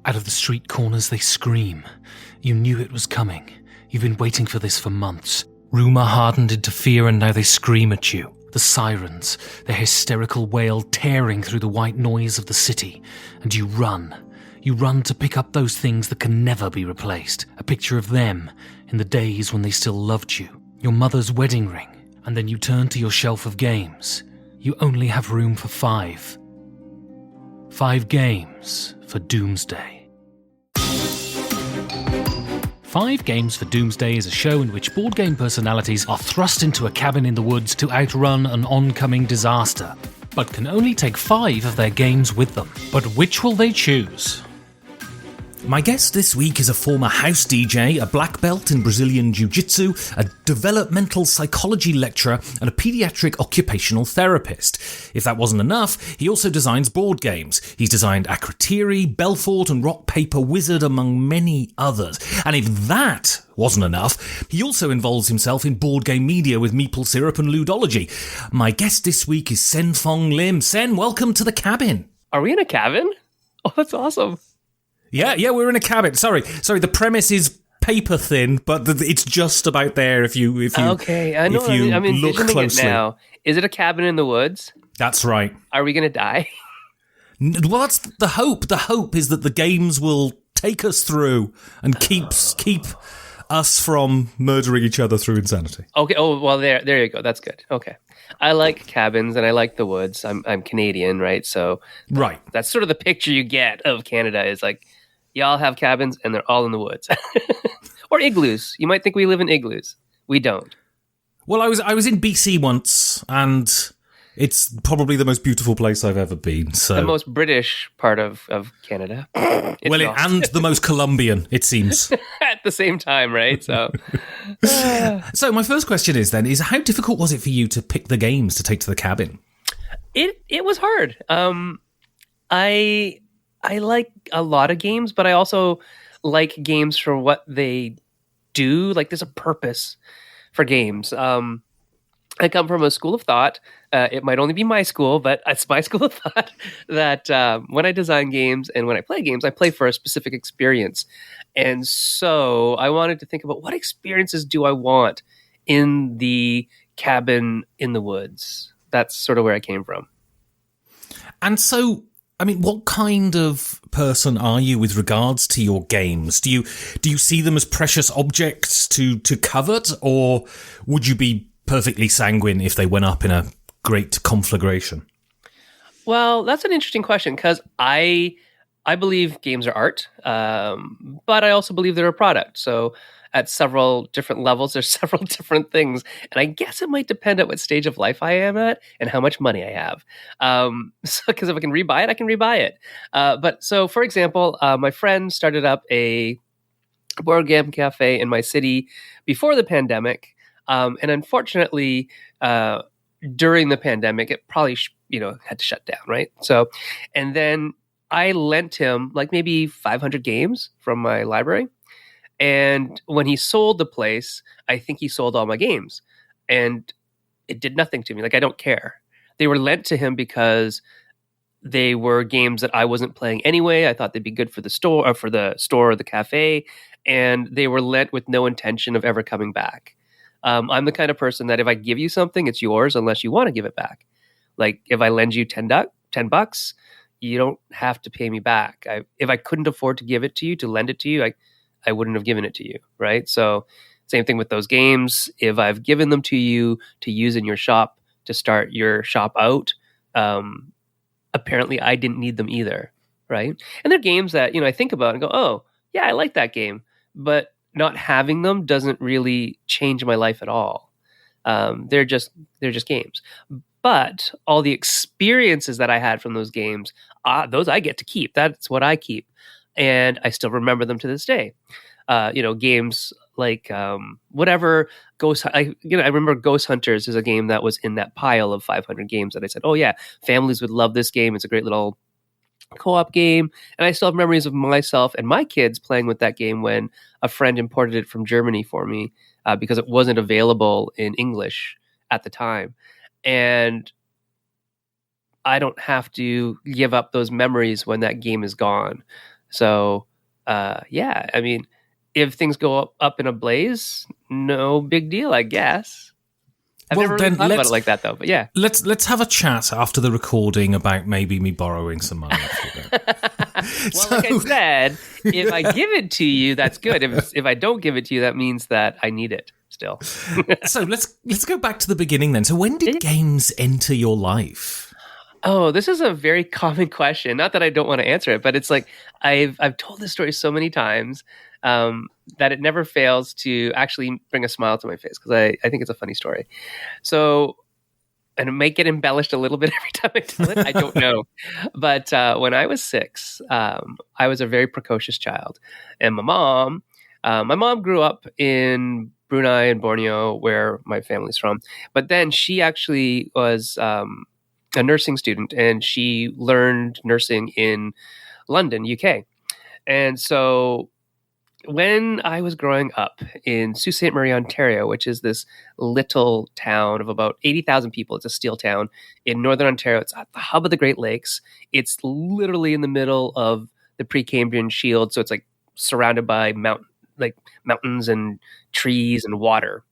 Out of the street corners they scream. You knew it was coming. You've been waiting for this for months. Rumour hardened into fear and now they scream at you. The sirens, their hysterical wail tearing through the white noise of the city. And you run. You run to pick up those things that can never be replaced. A picture of them in the days when they still loved you. Your mother's wedding ring. And then you turn to your shelf of games. You only have room for 5. 5 games for Doomsday. 5 Games for Doomsday is a show in which board game personalities are thrust into a cabin in the woods to outrun an oncoming disaster, but can only take 5 of their games with them. But which will they choose? My guest this week is a former house DJ, a black belt in Brazilian Jujitsu, a developmental psychology lecturer, and a paediatric occupational therapist. If that wasn't enough, he also designs board games. He's designed Akrotiri, Belfort, and Rock Paper Wizard, among many others. And if that wasn't enough, he also involves himself in board game media with Meeple Syrup and Ludology. My guest this week is Sen-Foong Lim. Sen, welcome to the cabin. Are we in a cabin? Oh, that's awesome. Yeah, we're in a cabin. Sorry. The premise is paper thin, but it's just about there if you okay. I know. I'm look closely. It now. Is it a cabin in the woods? That's right. Are we going to die? Well, that's the hope. The hope is that the games will take us through and keep us from murdering each other through insanity. Okay. Oh, well, there you go. That's good. Okay. I like cabins and I like the woods. I'm Canadian, right? So right. That's sort of the picture you get of Canada is like, y'all have cabins and they're all in the woods. Or igloos. You might think we live in igloos. We don't. Well, I was in BC once, and it's probably the most beautiful place I've ever been. So the most British part of Canada. And the most Colombian, it seems. At the same time, right? So So my first question is how difficult was it for you to pick the games to take to the cabin? It was hard. I like a lot of games, but I also like games for what they do. Like there's a purpose for games. I come from a school of thought. It might only be my school, but it's my school of thought that when I design games and when I play for a specific experience. And so I wanted to think about what experiences do I want in the cabin in the woods. That's sort of where I came from. And so, I mean, what kind of person are you with regards to your games? Do you see them as precious objects to covet, or would you be perfectly sanguine if they went up in a great conflagration? Well, that's an interesting question because I believe games are art, but I also believe they're a product. So at several different levels, there's several different things. And I guess it might depend on what stage of life I am at and how much money I have. Because if I can rebuy it, I can rebuy it. But so, for example, my friend started up a board game cafe in my city before the pandemic. And unfortunately, during the pandemic, it probably had to shut down, right? So, and then I lent him like maybe 500 games from my library. And when he sold the place, I think he sold all my games. And it did nothing to me. Like, I don't care. They were lent to him because they were games that I wasn't playing anyway. I thought they'd be good for the store or the cafe. And they were lent with no intention of ever coming back. I'm the kind of person that if I give you something, it's yours unless you want to give it back. Like if I lend you $10, you don't have to pay me back. If I couldn't afford to give it to you, to lend it to you, I wouldn't have given it to you, right? So same thing with those games. If I've given them to you to use in your shop to start your shop out, apparently I didn't need them either, right? And they're games that, I think about and go, oh, yeah, I like that game. But not having them doesn't really change my life at all. They're just games. But all the experiences that I had from those games, those I get to keep. That's what I keep. And I still remember them to this day. Games like whatever I remember Ghost Hunters is a game that was in that pile of 500 games that I said, oh yeah, families would love this game. It's a great little co-op game. And I still have memories of myself and my kids playing with that game when a friend imported it from Germany for me because it wasn't available in English at the time. And I don't have to give up those memories when that game is gone. So, yeah, I mean, if things go up in a blaze, no big deal, I guess. I've never really thought about it like that, though. But yeah, let's have a chat after the recording about maybe me borrowing some money. Well, like I said, if I give it to you, that's good. If I don't give it to you, that means that I need it still. So let's go back to the beginning then. So when did games enter your life? Oh, this is a very common question. Not that I don't want to answer it, but it's like I've told this story so many times that it never fails to actually bring a smile to my face because I think it's a funny story. So, and it may get embellished a little bit every time I tell it. I don't know. But when I was 6, I was a very precocious child. And my mom grew up in Brunei and Borneo, where my family's from. But then she actually was a nursing student, and she learned nursing in London, UK. And so when I was growing up in Sault Ste. Marie, Ontario, which is this little town of about 80,000 people, it's a steel town in northern Ontario. It's at the hub of the Great Lakes. It's literally in the middle of the Precambrian Shield, so it's like surrounded by mountains and trees and water,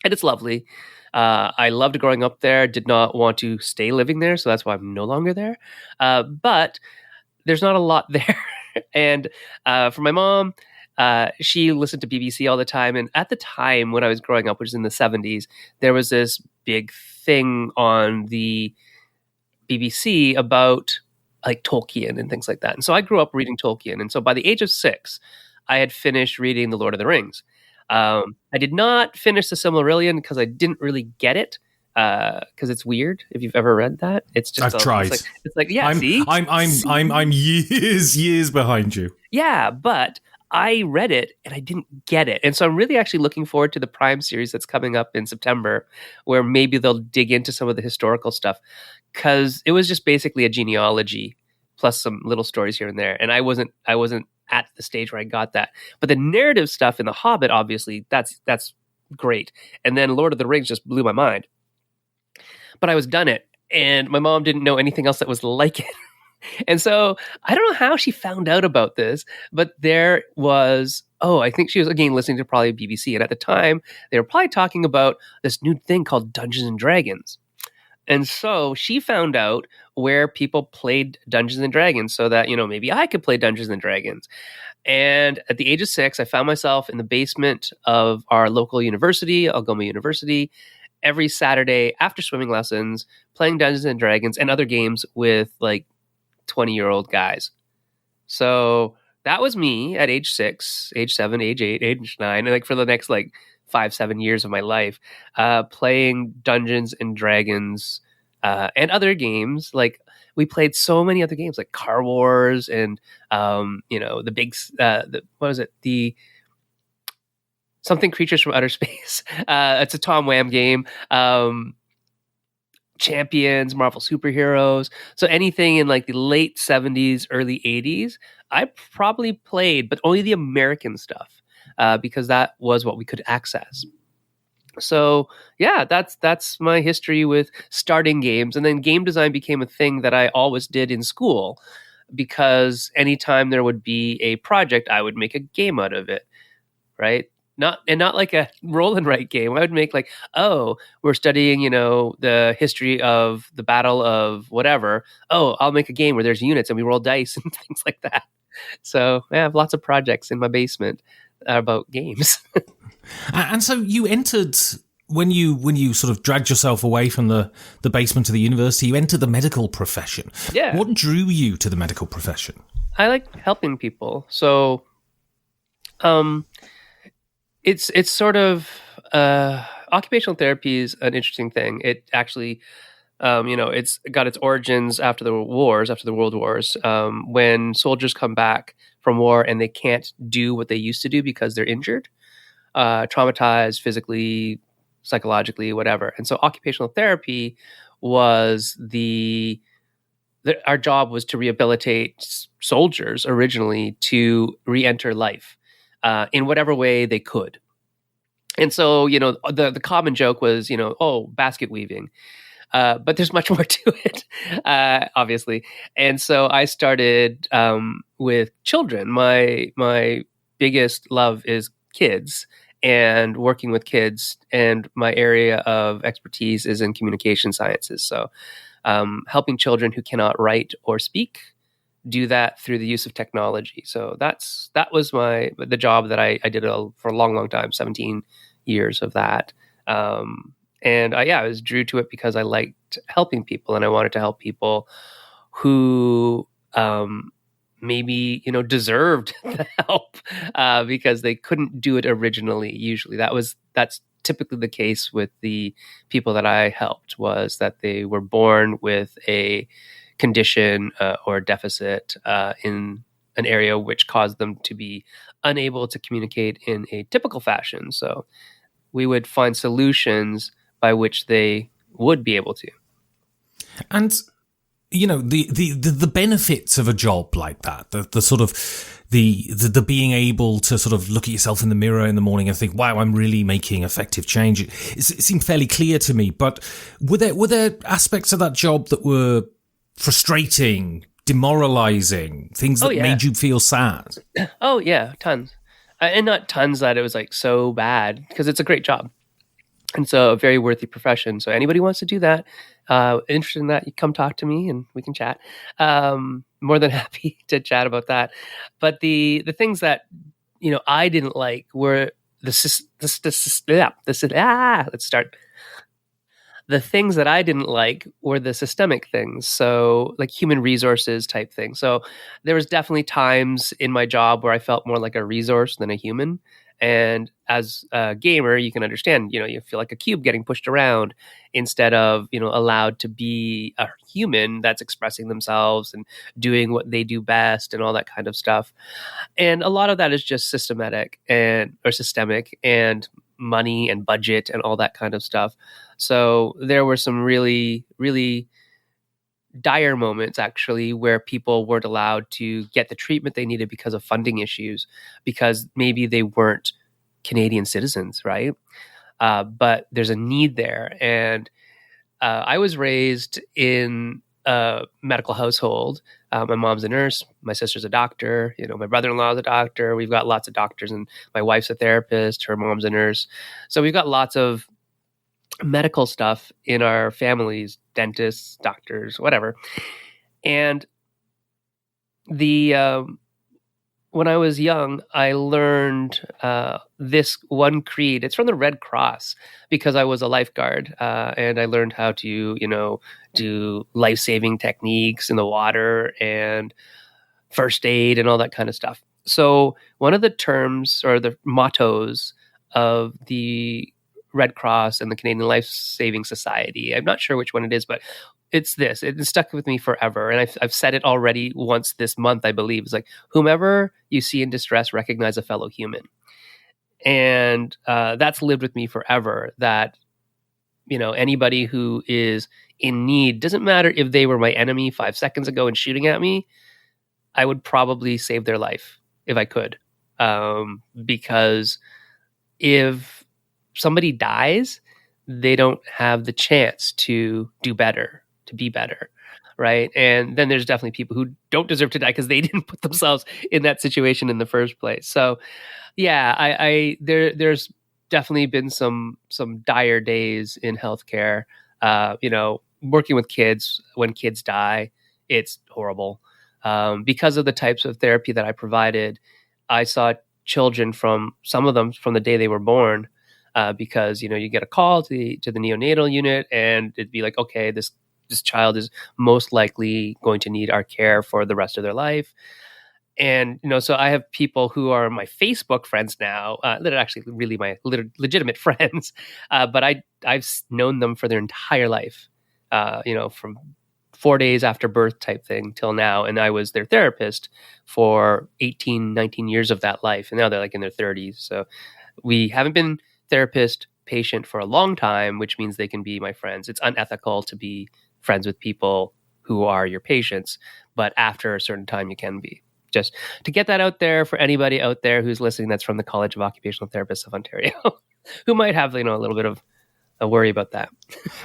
and it's lovely. I loved growing up there. Did not want to stay living there, so that's why I'm no longer there. But there's not a lot there, and for my mom. She listened to BBC all the time. And at the time when I was growing up, which is in the 70s, there was this big thing on the BBC about like Tolkien and things like that. And so I grew up reading Tolkien. And so by the age of 6, I had finished reading The Lord of the Rings. I did not finish The Silmarillion because I didn't really get it. Because it's weird. If you've ever read that, it's just I've tried. It's like yeah. I'm years behind you. Yeah, but I read it and I didn't get it. And so I'm really actually looking forward to the Prime series that's coming up in September, where maybe they'll dig into some of the historical stuff, because it was just basically a genealogy plus some little stories here and there. And I wasn't at the stage where I got that. But the narrative stuff in The Hobbit, obviously, that's great. And then Lord of the Rings just blew my mind. But I was done it, and my mom didn't know anything else that was like it. And so I don't know how she found out about this, but there was, I think she was again listening to probably BBC. And at the time, they were probably talking about this new thing called Dungeons and Dragons. And so she found out where people played Dungeons and Dragons so that, maybe I could play Dungeons and Dragons. And at the age of 6, I found myself in the basement of our local university, Algoma University, every Saturday after swimming lessons, playing Dungeons and Dragons and other games with like 20-year-old guys. So that was me at age 6, age 7, age 8, age 9, and like for the next like 5-7 years of my life, playing Dungeons and Dragons and other games. Like we played so many other games like Car Wars and the big what was it, the something Creatures from Outer Space. It's a Tom Wham game. Champions, Marvel superheroes. So anything in like the late 70s, early 80s, I probably played, but only the American stuff because that was what we could access. So yeah, that's my history with starting games. And then game design became a thing that I always did in school, because anytime there would be a project, I would make a game out of it, right? Not like a roll and write game. I would make like, we're studying, the history of the Battle of whatever. I'll make a game where there's units and we roll dice and things like that. So I have lots of projects in my basement about games. And so you entered, when you sort of dragged yourself away from the basement of the university, you entered the medical profession. Yeah. What drew you to the medical profession? I like helping people. So, it's sort of occupational therapy is an interesting thing. It actually, it's got its origins after the World Wars, when soldiers come back from war and they can't do what they used to do because they're injured, traumatized physically, psychologically, whatever. And so occupational therapy was our job was to rehabilitate soldiers originally to re-enter life. In whatever way they could. And so, the common joke was, basket weaving. but there's much more to it, obviously. And so I started with children. My biggest love is kids and working with kids, and my area of expertise is in communication sciences. So helping children who cannot write or speak do that through the use of technology. So that was the job that I did for a long time, 17 years of that. And I was drew to it because I liked helping people, and I wanted to help people who maybe deserved the help because they couldn't do it originally. Usually, that's typically the case with the people that I helped, was that they were born with a condition or deficit in an area which caused them to be unable to communicate in a typical fashion. So we would find solutions by which they would be able to. And the benefits of a job like that, the sort of the being able to sort of look at yourself in the mirror in the morning and think, wow, I'm really making effective change. It seemed fairly clear to me. But were there aspects of that job that were frustrating, demoralizing, things that made you feel sad? Oh yeah, tons. And not tons that it was like so bad, because it's a great job. And so a very worthy profession. So anybody wants to do that, interested in that, you come talk to me and we can chat. More than happy to chat about that. But the things that, I didn't like were let's start. The things that I didn't like were the systemic things. So like human resources type things. So there was definitely times in my job where I felt more like a resource than a human. And as a gamer, you can understand, you feel like a cube getting pushed around instead of, allowed to be a human that's expressing themselves and doing what they do best and all that kind of stuff. And a lot of that is just systemic and money and budget and all that kind of stuff. So there were some really, really dire moments actually where people weren't allowed to get the treatment they needed because of funding issues, because maybe they weren't Canadian citizens, right? But there's a need there. And I was raised in a medical household. My mom's a nurse, my sister's a doctor, my brother-in-law is a doctor. We've got lots of doctors, and my wife's a therapist, her mom's a nurse. So we've got lots of medical stuff in our families, dentists, doctors, whatever. And when I was young, I learned this one creed. It's from the Red Cross, because I was a lifeguard, and I learned how to, do life-saving techniques in the water and first aid and all that kind of stuff. So one of the terms or the mottos of the Red Cross and the Canadian Life Saving Society, I'm not sure which one it is, but it's this. It stuck with me forever. And I've said it already once this month, I believe. It's like, whomever you see in distress, recognize a fellow human. And that's lived with me forever, that, anybody who is in need, doesn't matter if they were my enemy 5 seconds ago and shooting at me, I would probably save their life if I could. Because if somebody dies, they don't have the chance to do better, to be better, right? And then there's definitely people who don't deserve to die because they didn't put themselves in that situation in the first place. So, yeah, there's definitely been some dire days in healthcare. Working with kids, when kids die, it's horrible. Because of the types of therapy that I provided, I saw children some of them from the day they were born. Because you get a call to the neonatal unit, and it'd be like, okay, this child is most likely going to need our care for the rest of their life. And so I have people who are my Facebook friends now, that are actually really my legitimate friends, but I've known them for their entire life, from 4 days after birth type thing till now, and I was their therapist for 18, 19 years of that life, and now they're like in their 30s. So we haven't been therapist patient for a long time, which means they can be my friends. It's unethical to be friends with people who are your patients, but after a certain time you can be. Just to get that out there for anybody out there who's listening that's from the College of Occupational Therapists of Ontario, who might have a little bit of worry about that.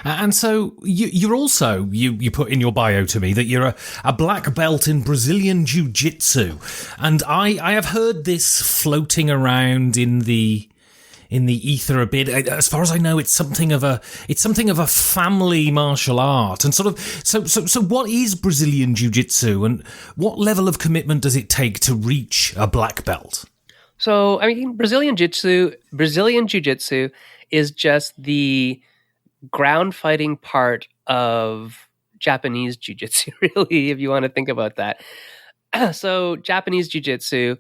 And so you're also, you put in your bio to me that you're a black belt in Brazilian Jiu-Jitsu. And I have heard this floating around in the ether a bit. As far as I know, it's something of a family martial art. And sort of, so what is Brazilian Jiu-Jitsu, and what level of commitment does it take to reach a black belt? So, I mean, Brazilian Jiu-Jitsu is just the ground fighting part of Japanese Jiu-Jitsu, really, if you want to think about that. So, Japanese Jiu-Jitsu,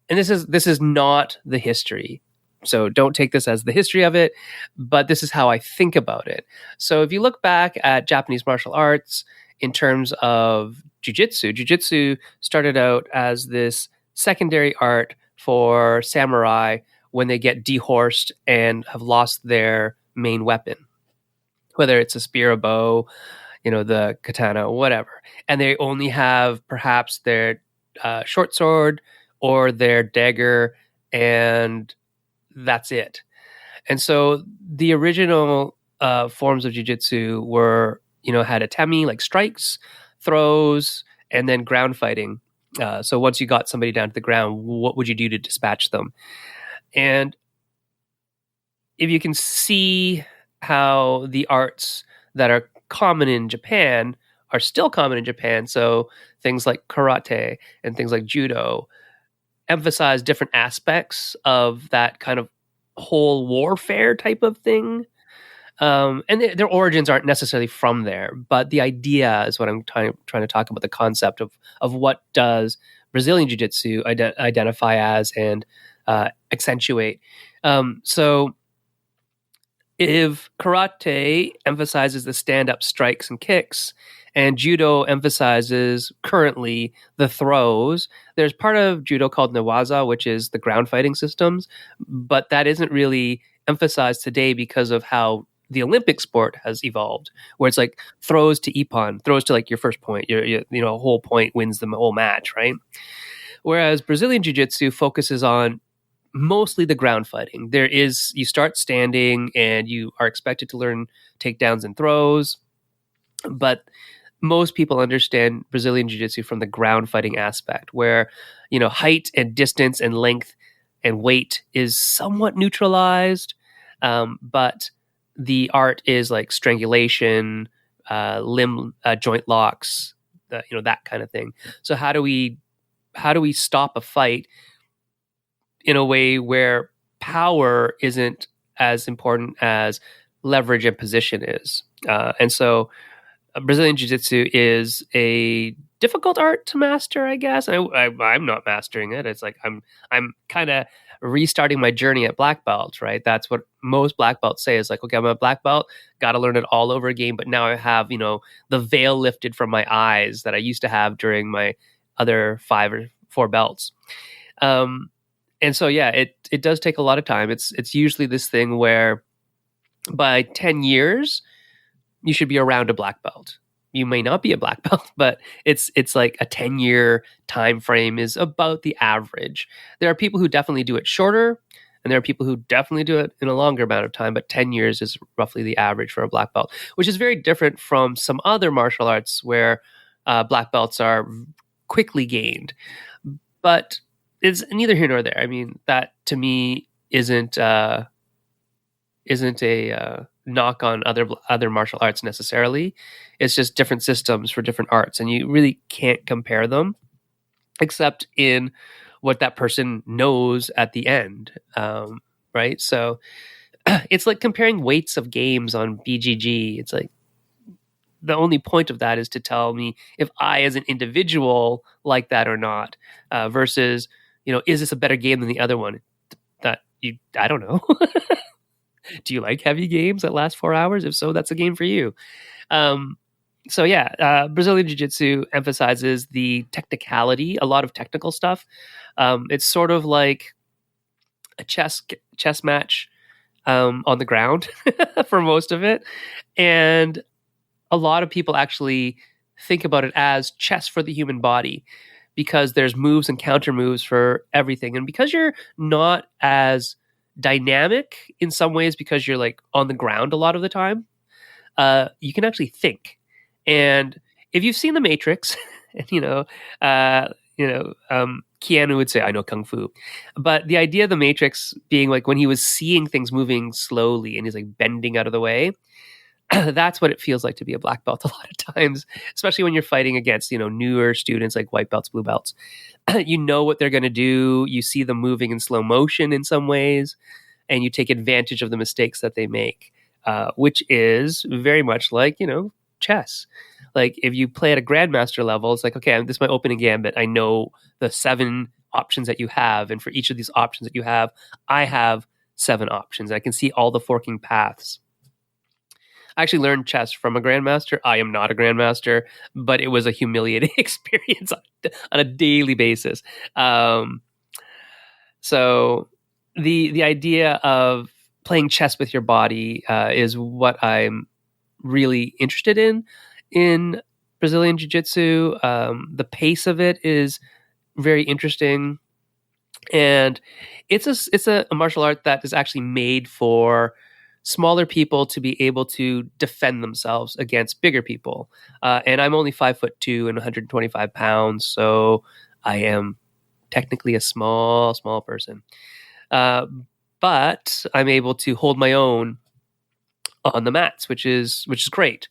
and this is not the history. So don't take this as the history of it, but this is how I think about it. So if you look back at Japanese martial arts in terms of Jiu-Jitsu started out as this secondary art for samurai when they get dehorsed and have lost their main weapon, whether it's a spear, a bow, the katana, whatever. And they only have perhaps their short sword or their dagger, and that's it. And so the original forms of jiu-jitsu were, had atemi, like strikes, throws, and then ground fighting. So once you got somebody down to the ground, what would you do to dispatch them? And if you can see how the arts that are common in Japan are still common in Japan, so things like karate and things like judo emphasize different aspects of that kind of whole warfare type of thing. And their origins aren't necessarily from there, but the idea is what I'm trying to talk about, the concept of what does Brazilian Jiu-Jitsu identify as and accentuate. So if karate emphasizes the stand-up strikes and kicks, and judo emphasizes currently the throws, there's part of judo called newaza, which is the ground fighting systems, but that isn't really emphasized today because of how the Olympic sport has evolved, where it's like throws to ippon, throws to like your first point, your a whole point wins the whole match, right? Whereas Brazilian Jiu-Jitsu focuses on mostly the ground fighting. You start standing and you are expected to learn takedowns and throws, but most people understand Brazilian Jiu-Jitsu from the ground fighting aspect, where, height and distance and length and weight is somewhat neutralized, but the art is like strangulation, limb joint locks, that kind of thing. So how do we stop a fight in a way where power isn't as important as leverage and position is? And so Brazilian Jiu-Jitsu is a difficult art to master, I guess. I'm not mastering it. It's like I'm kind of restarting my journey at black belt, right? That's what most black belts say, is like, okay, I'm a black belt, got to learn it all over again. But now I have, the veil lifted from my eyes that I used to have during my other 5 or 4 belts. And so, yeah, it does take a lot of time. It's usually this thing where by 10 years, you should be around a black belt. You may not be a black belt, but it's like a 10-year time frame is about the average. There are people who definitely do it shorter, and there are people who definitely do it in a longer amount of time, but 10 years is roughly the average for a black belt, which is very different from some other martial arts where black belts are quickly gained. But it's neither here nor there. I mean, that to me isn't a knock on other martial arts necessarily. It's just different systems for different arts, and you really can't compare them except in what that person knows at the end, right? So it's like comparing weights of games on BGG. It's like the only point of that is to tell me if I as an individual like that or not, versus, is this a better game than the other one? I don't know. Do you like heavy games that last 4 hours? If so, that's a game for you. So yeah, Brazilian Jiu-Jitsu emphasizes the technicality, a lot of technical stuff. It's sort of like a chess match on the ground for most of it. And a lot of people actually think about it as chess for the human body, because there's moves and counter moves for everything. And because you're not as dynamic in some ways because you're like on the ground a lot of the time. You can actually think. And if you've seen The Matrix, Keanu would say, "I know kung fu," but the idea of The Matrix being like when he was seeing things moving slowly and he's like bending out of the way, that's what it feels like to be a black belt a lot of times, especially when you're fighting against newer students like white belts, blue belts. You know what they're going to do. You see them moving in slow motion in some ways, and you take advantage of the mistakes that they make, which is very much like chess. Like if you play at a grandmaster level, it's like, okay, this is my opening gambit. I know the 7 options that you have. And for each of these options that you have, I have 7 options. I can see all the forking paths. I actually learned chess from a grandmaster. I am not a grandmaster, but it was a humiliating experience on a daily basis. So the idea of playing chess with your body is what I'm really interested in Brazilian Jiu-Jitsu. The pace of it is very interesting, and it's a martial art that is actually made for smaller people to be able to defend themselves against bigger people. And I'm only 5'2" and 125 pounds, so I am technically a small person. But I'm able to hold my own on the mats, which is great.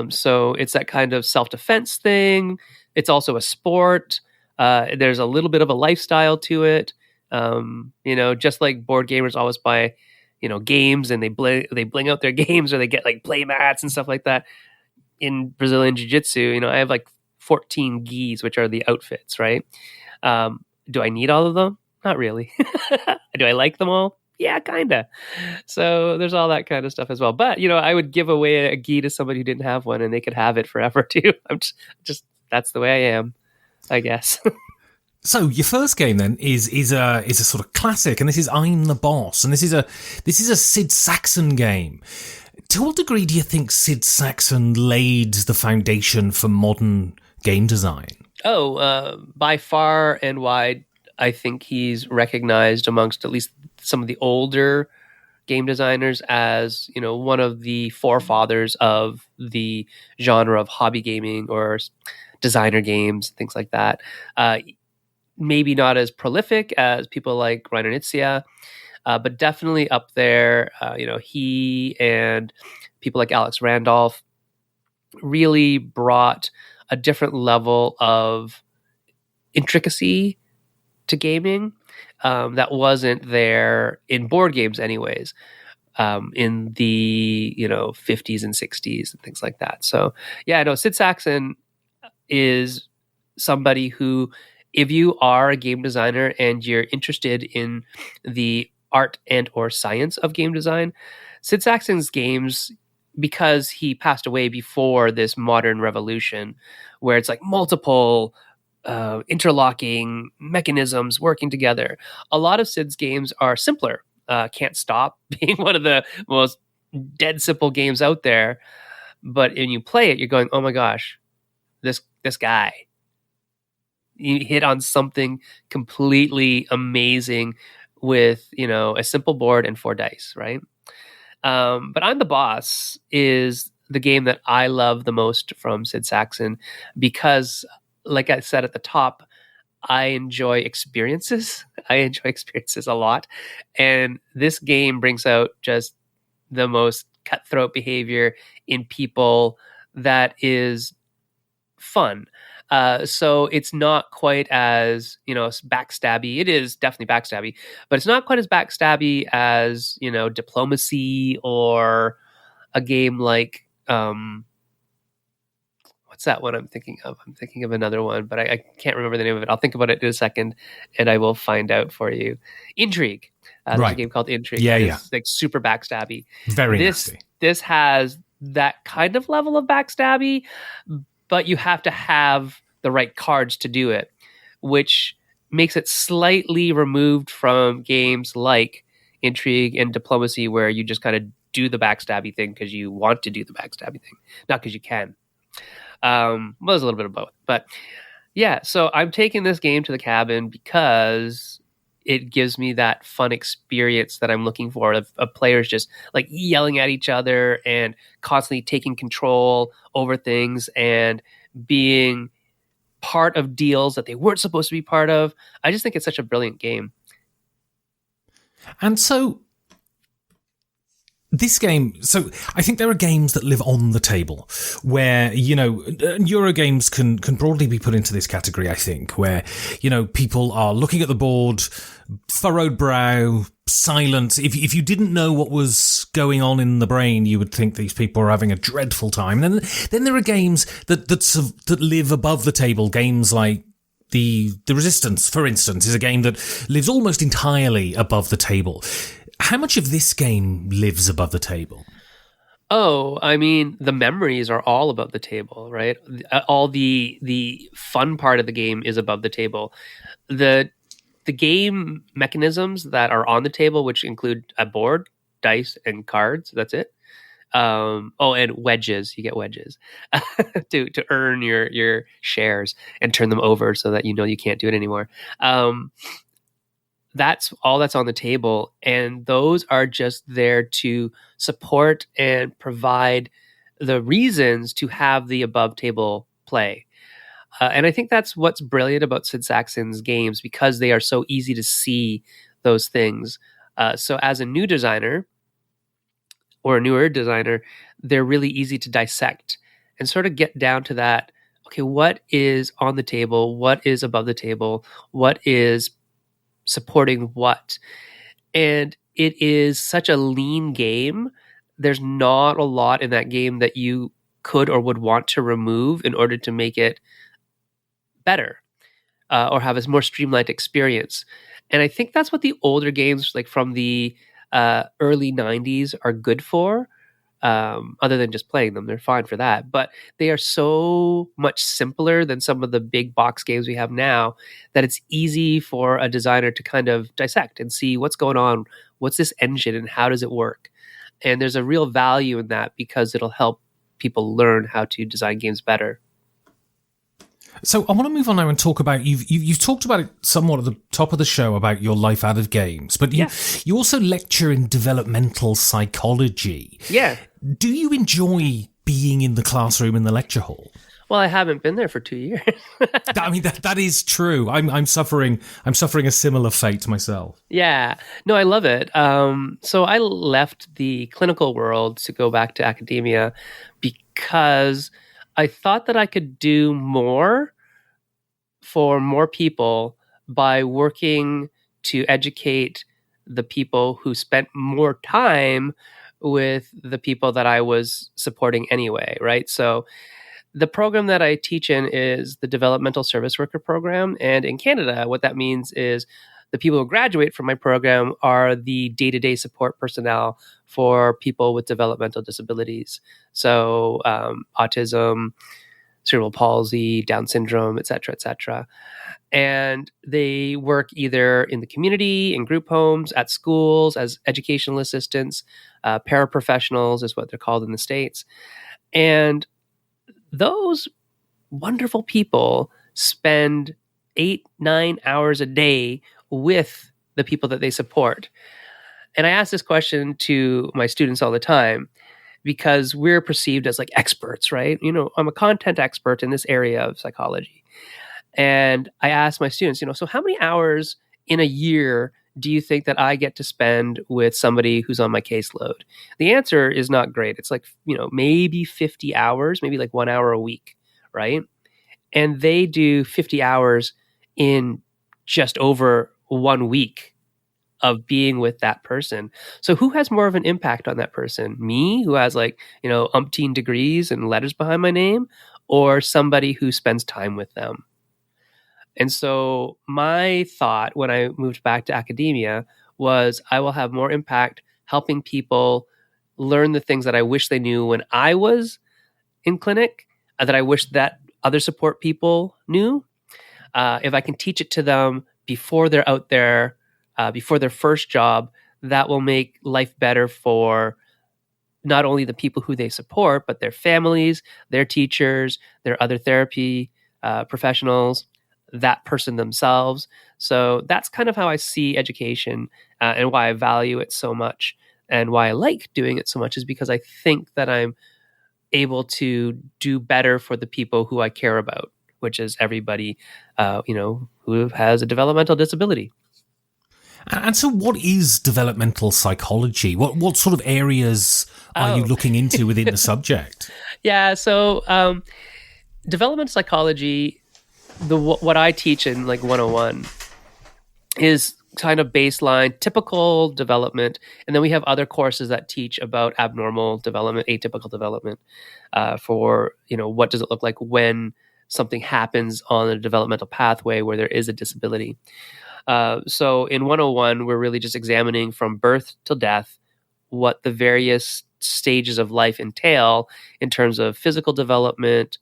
So it's that kind of self-defense thing. It's also a sport. There's a little bit of a lifestyle to it. Just like board gamers always buy, games and they bling out their games, or they get like play mats and stuff like that. In Brazilian Jiu-Jitsu, I have like 14 gis, which are the outfits, right? Do I need all of them? Not really. Do I like them all? Yeah, kind of. So there's all that kind of stuff as well. But, I would give away a gi to somebody who didn't have one and they could have it forever too. I'm just that's the way I am, I guess. So your first game then is a sort of classic, and this is I'm the Boss, and this is a Sid Saxon game. To what degree do you think Sid Saxon laid the foundation for modern game design? By far and wide, I think he's recognized amongst at least some of the older game designers as, one of the forefathers of the genre of hobby gaming or designer games, things like that. Maybe not as prolific as people like Reiner Knizia, but definitely up there. He and people like Alex Randolph really brought a different level of intricacy to gaming that wasn't there in board games anyways, in the 50s and 60s and things like that. So Sid Saxon is somebody who, if you are a game designer and you're interested in the art and or science of game design, Sid Saxon's games, because he passed away before this modern revolution where it's like multiple interlocking mechanisms working together. A lot of Sid's games are simpler. Can't Stop being one of the most dead simple games out there. But when you play it, you're going, oh my gosh, this guy, you hit on something completely amazing with, a simple board and 4 dice, right? But I'm the Boss is the game that I love the most from Sid Saxon because, like I said at the top, I enjoy experiences. I enjoy experiences a lot. And this game brings out just the most cutthroat behavior in people that is fun. So it's not quite as, backstabby. It is definitely backstabby, but it's not quite as backstabby as, Diplomacy or a game like, what's that one I'm thinking of? I'm thinking of another one, but I can't remember the name of it. I'll think about it in a second and I will find out for you. Intrigue. There's a game called Intrigue. Yeah. It's like super backstabby. Very nasty. This has that kind of level of backstabby, but you have to have the right cards to do it, which makes it slightly removed from games like Intrigue and Diplomacy, where you just kind of do the backstabby thing because you want to do the backstabby thing, not because you can. There's a little bit of both, but yeah. So I'm taking this game to the cabin because it gives me that fun experience that I'm looking for of players just like yelling at each other and constantly taking control over things and being part of deals that they weren't supposed to be part of. I just think it's such a brilliant game. And so this game, so I think there are games that live on the table where, Euro games can broadly be put into this category, I think, where, people are looking at the board, furrowed brow, silent. If you didn't know what was going on in the brain, you would think these people are having a dreadful time. And then there are games that live above the table, games like the Resistance, for instance, is a game that lives almost entirely above the table. How much of this game lives above the table? Oh, I mean, the memories are all above the table, right? All the fun part of the game is above the table. The game mechanisms that are on the table, which include a board, dice, and cards. That's it. And wedges. You get wedges to earn your shares and turn them over so that you can't do it anymore. That's all that's on the table, and those are just there to support and provide the reasons to have the above table play. And I think that's what's brilliant about Sid Sackson's games, because they are so easy to see those things. So as a new designer or a newer designer, they're really easy to dissect and sort of get down to that. Okay, what is on the table? What is above the table? What is supporting what? And it is such a lean game. There's not a lot in that game that you could or would want to remove in order to make it better or have a more streamlined experience. And I think that's what the older games like from the early 90s are good for. Other than just playing them, they're fine for that. But they are so much simpler than some of the big box games we have now that it's easy for a designer to kind of dissect and see what's going on, what's this engine, and how does it work. And there's a real value in that because it'll help people learn how to design games better. So I want to move on now and talk about, you've talked about it somewhat at the top of the show about your life out of games, but you also lecture in developmental psychology. Yeah. Do you enjoy being in the classroom in the lecture hall? Well, I haven't been there for 2 years. I mean, that is true. I'm suffering a similar fate myself. Yeah. No, I love it. So I left the clinical world to go back to academia because I thought that I could do more for more people by working to educate the people who spent more time with the people that I was supporting anyway, right? So the program that I teach in is the Developmental Service Worker Program. And in Canada, what that means is the people who graduate from my program are the day-to-day support personnel for people with developmental disabilities. So autism, cerebral palsy, Down syndrome, et cetera, et cetera. And they work either in the community, in group homes, at schools, as educational assistants, paraprofessionals is what they're called in the States. And those wonderful people spend 8-9 hours a day with the people that they support. And I ask this question to my students all the time because we're perceived as like experts, right? I'm a content expert in this area of psychology. And I ask my students, so how many hours in a year do you think that I get to spend with somebody who's on my caseload? The answer is not great. It's like, maybe 50 hours, maybe like 1 hour a week, right? And they do 50 hours in just over 1 week of being with that person. So who has more of an impact on that person? Me, who has umpteen degrees and letters behind my name, or somebody who spends time with them? And so my thought when I moved back to academia was I will have more impact helping people learn the things that I wish they knew when I was in clinic, that I wish that other support people knew. If I can teach it to them before they're out there, before their first job, that will make life better for not only the people who they support, but their families, their teachers, their other therapy professionals, that person themselves. So that's kind of how I see education, and why I value it so much, and why I like doing it so much, is because I think that I'm able to do better for the people who I care about, which is everybody, who has a developmental disability. And so what is developmental psychology? What sort of areas are you looking into within the subject? Yeah, so developmental psychology, what I teach in like 101 is kind of baseline, typical development, and then we have other courses that teach about abnormal development, atypical development, for what does it look like when something happens on a developmental pathway where there is a disability. So in 101, we're really just examining from birth till death what the various stages of life entail in terms of physical development,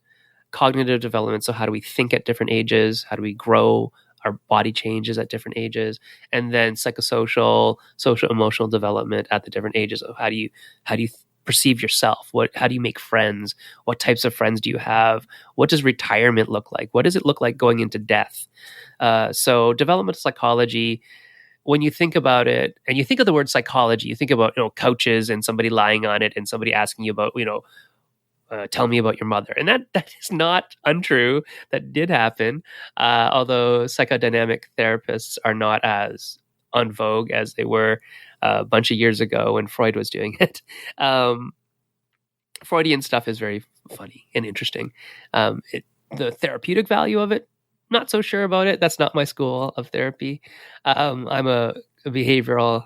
cognitive development. So how do we think at different ages? How do we grow? Our body changes at different ages, and then psychosocial, social, emotional development at the different ages. Of how do you perceive yourself? How do you make friends? What types of friends do you have? What does retirement look like? What does it look like going into death? So developmental psychology, when you think about it, and you think of the word psychology, you think about couches and somebody lying on it and somebody asking you about tell me about your mother. And that is not untrue. That did happen. Although psychodynamic therapists are not as en vogue as they were a bunch of years ago when Freud was doing it. Freudian stuff is very funny and interesting. The therapeutic value of it, not so sure about it. That's not my school of therapy. I'm a behavioral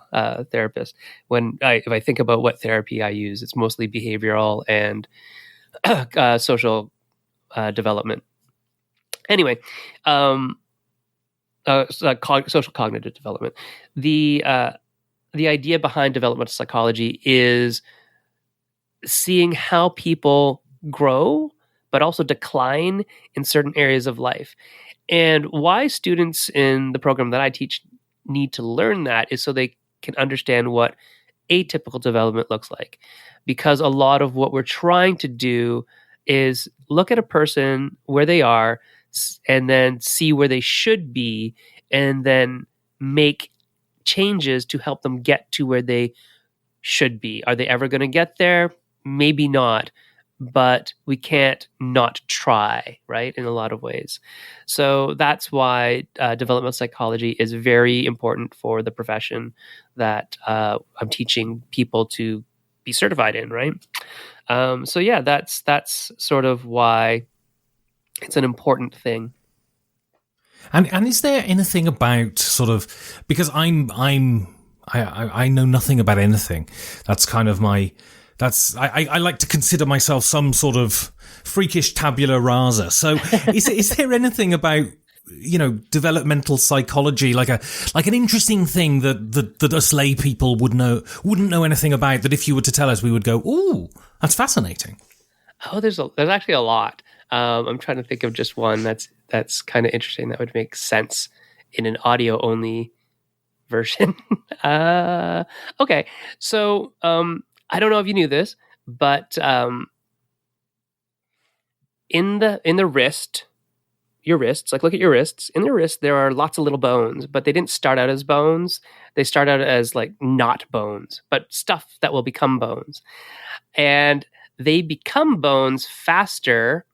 therapist. If I think about what therapy I use, it's mostly behavioral and social development. Anyway, social cognitive development. The idea behind developmental psychology is seeing how people grow, but also decline in certain areas of life. And why students in the program that I teach need to learn that is so they can understand what atypical development looks like. Because a lot of what we're trying to do is look at a person where they are and then see where they should be and then make changes to help them get to where they should be. Are they ever going to get there? Maybe not, but we can't not try, right, in a lot of ways. So that's why developmental psychology is very important for the profession that I'm teaching people to be certified in, right? So yeah, that's sort of why it's an important thing. And is there anything about sort of, because I know nothing about anything. That's kind of I like to consider myself some sort of freakish tabula rasa. So is there anything about developmental psychology, like an interesting thing that us lay people wouldn't know anything about, that if you were to tell us, we would go, ooh, that's fascinating? Oh, there's actually a lot. I'm trying to think of just one that's kind of interesting that would make sense in an audio only version. Okay, so I don't know if you knew this, but in the wrist. Your wrists, like look at your wrists. In your wrists, there are lots of little bones, but they didn't start out as bones. They start out as like not bones, but stuff that will become bones. And they become bones faster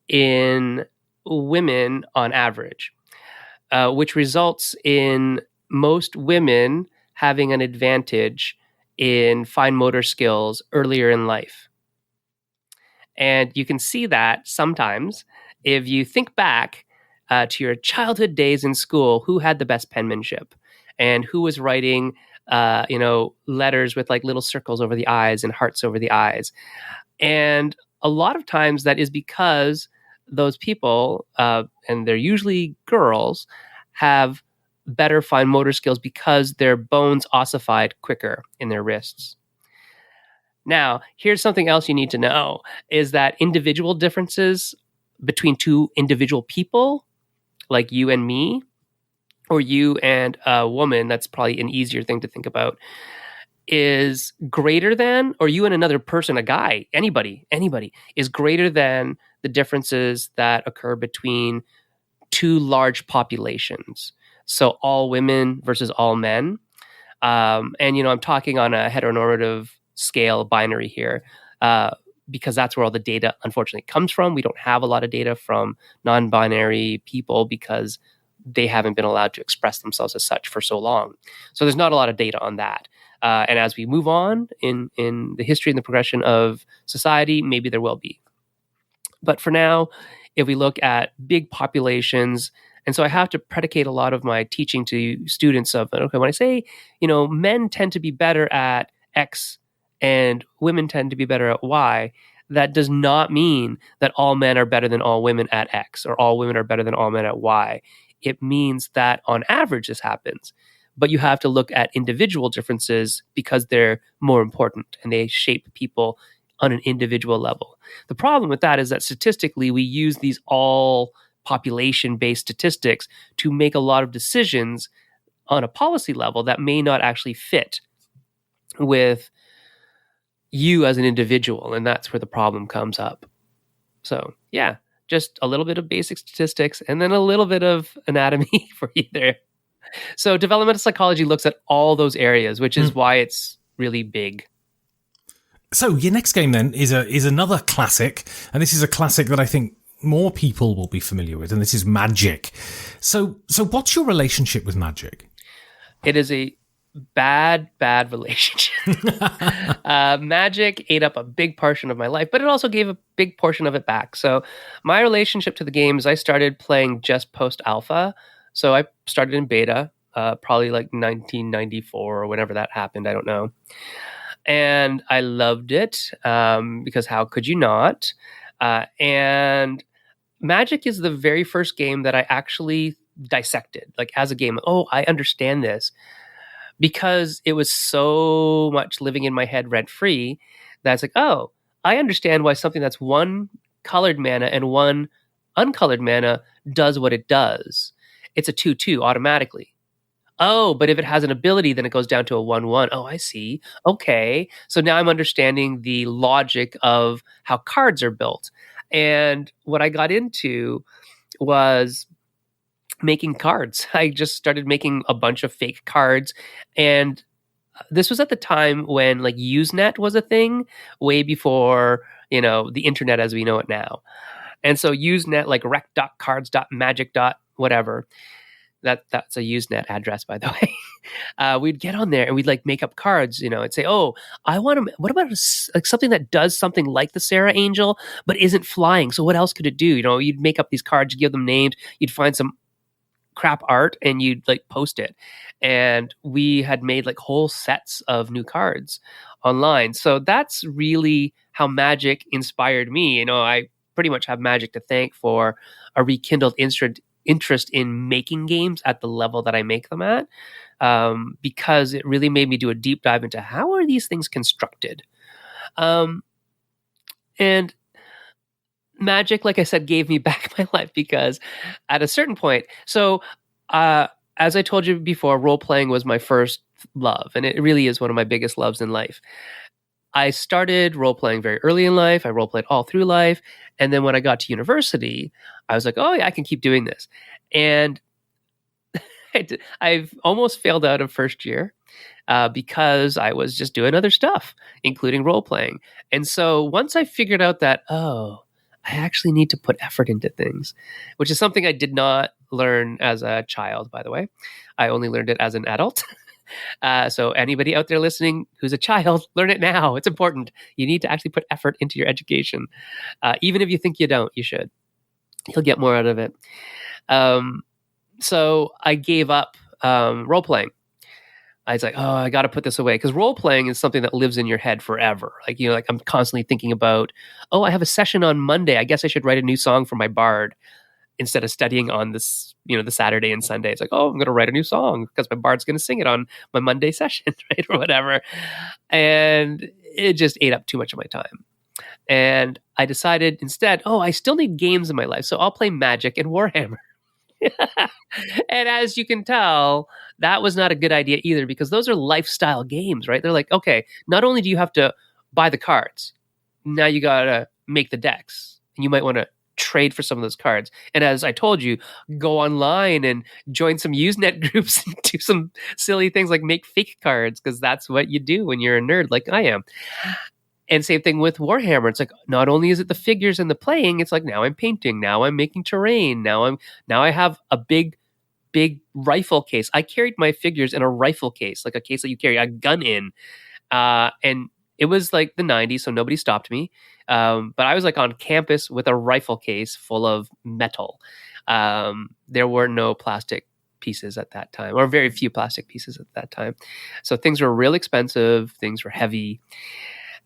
in women on average, which results in most women having an advantage in fine motor skills earlier in life. And you can see that sometimes if you think back to your childhood days in school, who had the best penmanship and who was writing, letters with like little circles over the eyes and hearts over the eyes. And a lot of times that is because those people, and they're usually girls, have better fine motor skills because their bones ossified quicker in their wrists. Now, here's something else you need to know, is that individual differences between two individual people, like you and me, or you and a woman, that's probably an easier thing to think about, is greater than, or you and another person, a guy, anybody, is greater than the differences that occur between two large populations. So all women versus all men. And, I'm talking on a heteronormative scale binary here, because that's where all the data unfortunately comes from. We don't have a lot of data from non-binary people because they haven't been allowed to express themselves as such for so long. So there's not a lot of data on that. And as we move on in the history and the progression of society, maybe there will be. But for now, if we look at big populations, and so I have to predicate a lot of my teaching to students of, okay, when I say, men tend to be better at X and women tend to be better at Y, that does not mean that all men are better than all women at X or all women are better than all men at Y. It means that on average this happens. But you have to look at individual differences because they're more important and they shape people on an individual level. The problem with that is that statistically we use these all population-based statistics to make a lot of decisions on a policy level that may not actually fit with you as an individual, and that's where the problem comes up. So, yeah, just a little bit of basic statistics and then a little bit of anatomy for you there. So developmental psychology looks at all those areas, which is why it's really big. So your next game then is another classic, and this is a classic that I think more people will be familiar with, and this is Magic. So what's your relationship with Magic? It is a bad relationship. Magic ate up a big portion of my life, but it also gave a big portion of it back. So my relationship to the games, I started playing just post-alpha. So I started in beta, probably like 1994 or whenever that happened. I don't know. And I loved it because how could you not? And Magic is the very first game that I actually dissected, like as a game. Oh, I understand this. Because it was so much living in my head rent-free that it's like, oh, I understand why something that's one colored mana and one uncolored mana does what it does. It's a 2/2 automatically. Oh, but if it has an ability, then it goes down to a 1/1. Oh, I see. Okay. So now I'm understanding the logic of how cards are built. And what I got into was making cards. I just started making a bunch of fake cards. And this was at the time when like Usenet was a thing, way before, the internet as we know it now. And so Usenet, like rec.cards.magic. Whatever. That's a Usenet address, by the way. We'd get on there and we'd like make up cards, and say, oh, I want to, what about like something that does something like the Sarah Angel, but isn't flying? So what else could it do? You'd make up these cards, give them names, you'd find some crap art and you'd like post it. And we had made like whole sets of new cards online. So that's really how Magic inspired me. I pretty much have Magic to thank for a rekindled interest in making games at the level that I make them at, because it really made me do a deep dive into how are these things constructed. And Magic, like I said, gave me back my life because at a certain point, so as I told you before, role-playing was my first love, and it really is one of my biggest loves in life. I started role-playing very early in life. I role-played all through life. And then when I got to university, I was like, oh, yeah, I can keep doing this. And I've almost failed out of first year because I was just doing other stuff, including role-playing. And so once I figured out that, oh, I actually need to put effort into things, which is something I did not learn as a child, by the way. I only learned it as an adult. So anybody out there listening who's a child, learn it now. It's important. You need to actually put effort into your education. Even if you think you don't, you should. You'll get more out of it. So I gave up role-playing. I was like, oh, I got to put this away. Because role-playing is something that lives in your head forever. Like, like I'm constantly thinking about, oh, I have a session on Monday. I guess I should write a new song for my bard instead of studying on this, the Saturday and Sunday. It's like, oh, I'm going to write a new song because my bard's going to sing it on my Monday session, right? Or whatever. And it just ate up too much of my time. And I decided instead, oh, I still need games in my life. So I'll play Magic and Warhammer. And as you can tell, that was not a good idea either, because those are lifestyle games, right? They're like, okay, not only do you have to buy the cards, now you got to make the decks, and you might want to trade for some of those cards. And as I told you, go online and join some Usenet groups and do some silly things like make fake cards, because that's what you do when you're a nerd like I am. And same thing with Warhammer. It's like, not only is it the figures and the playing, it's like, now I'm painting, now I'm making terrain, now I have a big rifle case. I carried my figures in a rifle case, like a case that you carry a gun in. And it was like the 90s, so nobody stopped me. But I was like on campus with a rifle case full of metal. There were no plastic pieces at that time, or very few plastic pieces at that time. So things were real expensive. Things were heavy.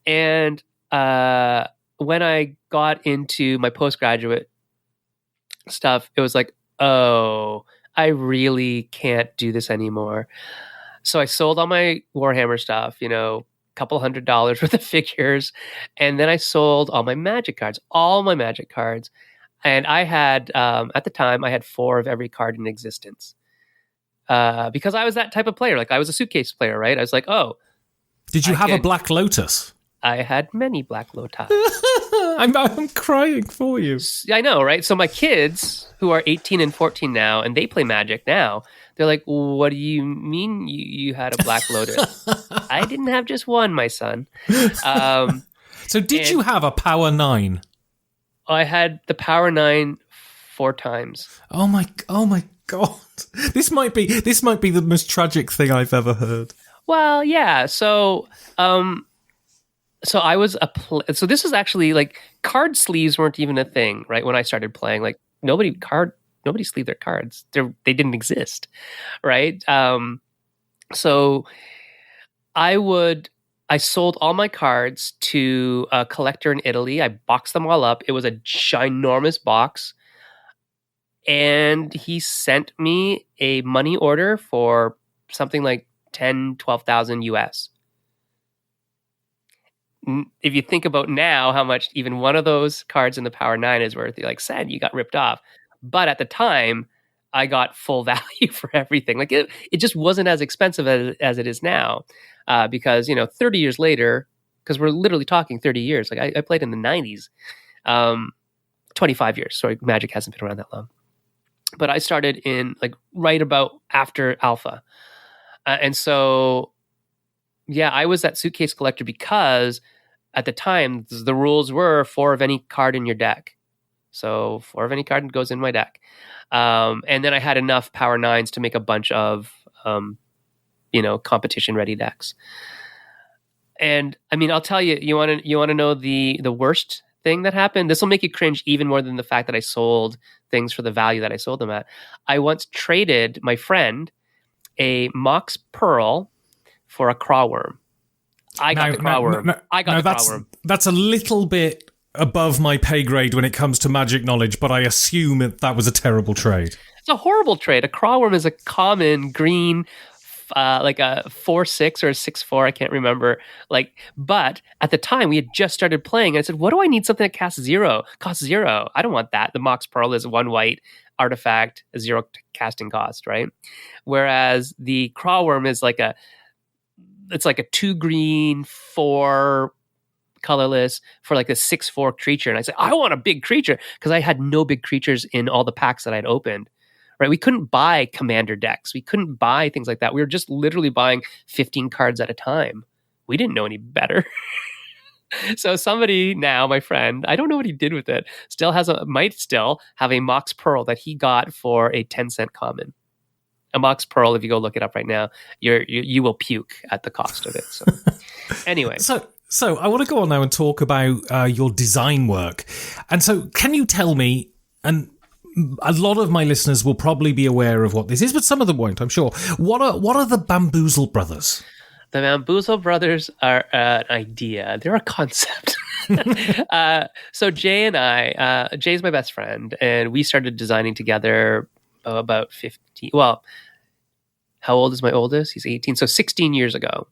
And when I got into my postgraduate stuff, it was like, oh, I really can't do this anymore. So I sold all my Warhammer stuff, couple $100 worth of figures, and then I sold all my Magic cards. And I had at the time I had 4 of every card in existence, because I was that type of player. Like, I was a suitcase player, right? I was like, oh, did you have a Black Lotus? I had many Black Lotus. I'm crying for you. I know, right? So my kids, who are 18 and 14 now, and they play Magic now, they're like, what do you mean you had a Black Lotus? I didn't have just one, my son. So did you have a Power 9? I had the Power 9 4 times. Oh my God. This might be the most tragic thing I've ever heard. Well, yeah. So I was so this was actually like, card sleeves weren't even a thing, right? When I started playing, like, nobody sleeved their cards. They didn't exist, right? So I sold all my cards to a collector in Italy. I boxed them all up. It was a ginormous box. And he sent me a money order for something like 12,000 US. If you think about now how much even one of those cards in the Power 9 is worth, you're like, sad, you got ripped off. But at the time, I got full value for everything. Like, it just wasn't as expensive as it is now, because 30 years later, because we're literally talking 30 years. Like, I played in the 90s, 25 years. Sorry, Magic hasn't been around that long. But I started in like right about after Alpha, and so yeah, I was that suitcase collector because at the time the rules were 4 of any card in your deck. So 4 of any card goes in my deck. And then I had enough Power 9s to make a bunch of, competition ready decks. And I mean, I'll tell you, you want to know the worst thing that happened? This will make you cringe even more than the fact that I sold things for the value that I sold them at. I once traded my friend a Mox Pearl for a Crawworm. I got the Crawworm. That's a little bit above my pay grade when it comes to Magic knowledge, but I assume that was a terrible trade. It's a horrible trade. A Crawworm is a common green, like a 4/6 or a 6/4, I can't remember. But at the time we had just started playing, and I said, "What do I need something that costs 0? I don't want that." The Mox Pearl is 1 white artifact, a 0 casting cost, right? Whereas the Crawworm is like it's like a 2 green, 4 colorless for like a 6/4 creature. And I said, I want a big creature, because I had no big creatures in all the packs that I'd opened, right? We couldn't buy commander decks. We couldn't buy things like that. We were just literally buying 15 cards at a time. We didn't know any better. So somebody now, my friend, I don't know what he did with it, might still have a Mox Pearl that he got for a 10-cent common. A Mox Pearl, if you go look it up right now, you will puke at the cost of it. So anyway. So I want to go on now and talk about your design work. And so can you tell me, and a lot of my listeners will probably be aware of what this is, but some of them won't, I'm sure. What are the Bamboozle Brothers? The Bamboozle Brothers are an idea. They're a concept. So Jay and I, Jay's my best friend, and we started designing together about 15. Well, how old is my oldest? He's 18. So 16 years ago,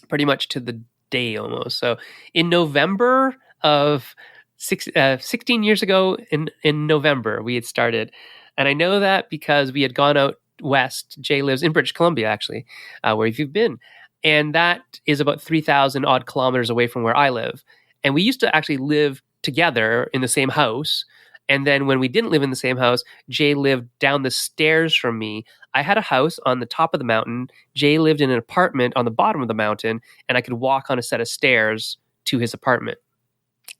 pretty much to the day almost. So in November of 16 years ago, in November, we had started. And I know that because we had gone out west. Jay lives in British Columbia, actually, where you've been. And that is about 3,000 odd kilometers away from where I live. And we used to actually live together in the same house. And then when we didn't live in the same house, Jay lived down the stairs from me. I had a house on the top of the mountain. Jay lived in an apartment on the bottom of the mountain, and I could walk on a set of stairs to his apartment.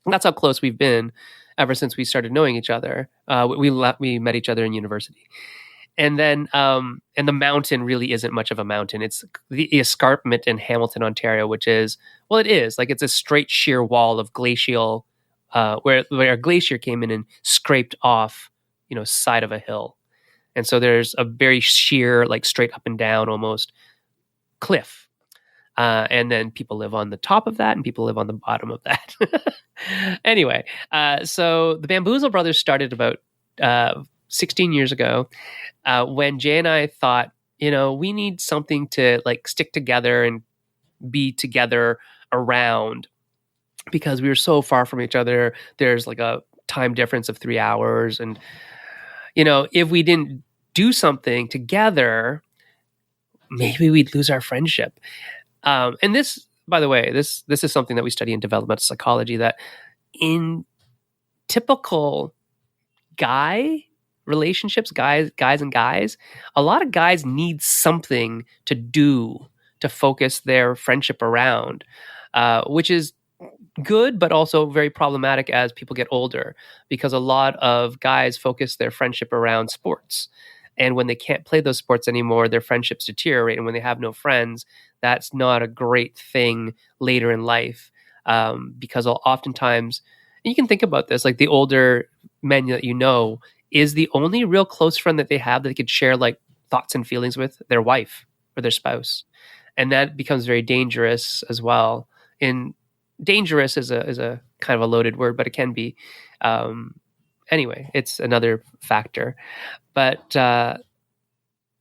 And that's how close we've been ever since we started knowing each other. We met each other in university. And then, and the mountain really isn't much of a mountain. It's the escarpment in Hamilton, Ontario, which is, well, it is like it's a straight sheer wall of glacial, where a glacier came in and scraped off, side of a hill. And so there's a very sheer, like straight up and down almost cliff. And then people live on the top of that and people live on the bottom of that. Anyway, so the Bamboozle Brothers started about 16 years ago, when Jay and I thought, we need something to like stick together and be together around, because we were so far from each other. There's like a time difference of 3 hours. And, if we didn't do something together, maybe we'd lose our friendship. And this, by the way, this is something that we study in developmental psychology, that in typical guy relationships, guys and guys, a lot of guys need something to do to focus their friendship around, which is good, but also very problematic as people get older, because a lot of guys focus their friendship around sports. And when they can't play those sports anymore, their friendships deteriorate. And when they have no friends, that's not a great thing later in life, because oftentimes, and you can think about this, like the older men that is the only real close friend that they have that they could share like thoughts and feelings with, their wife or their spouse. And that becomes very dangerous as well. And dangerous is a kind of a loaded word, but it can be. Anyway, it's another factor. But the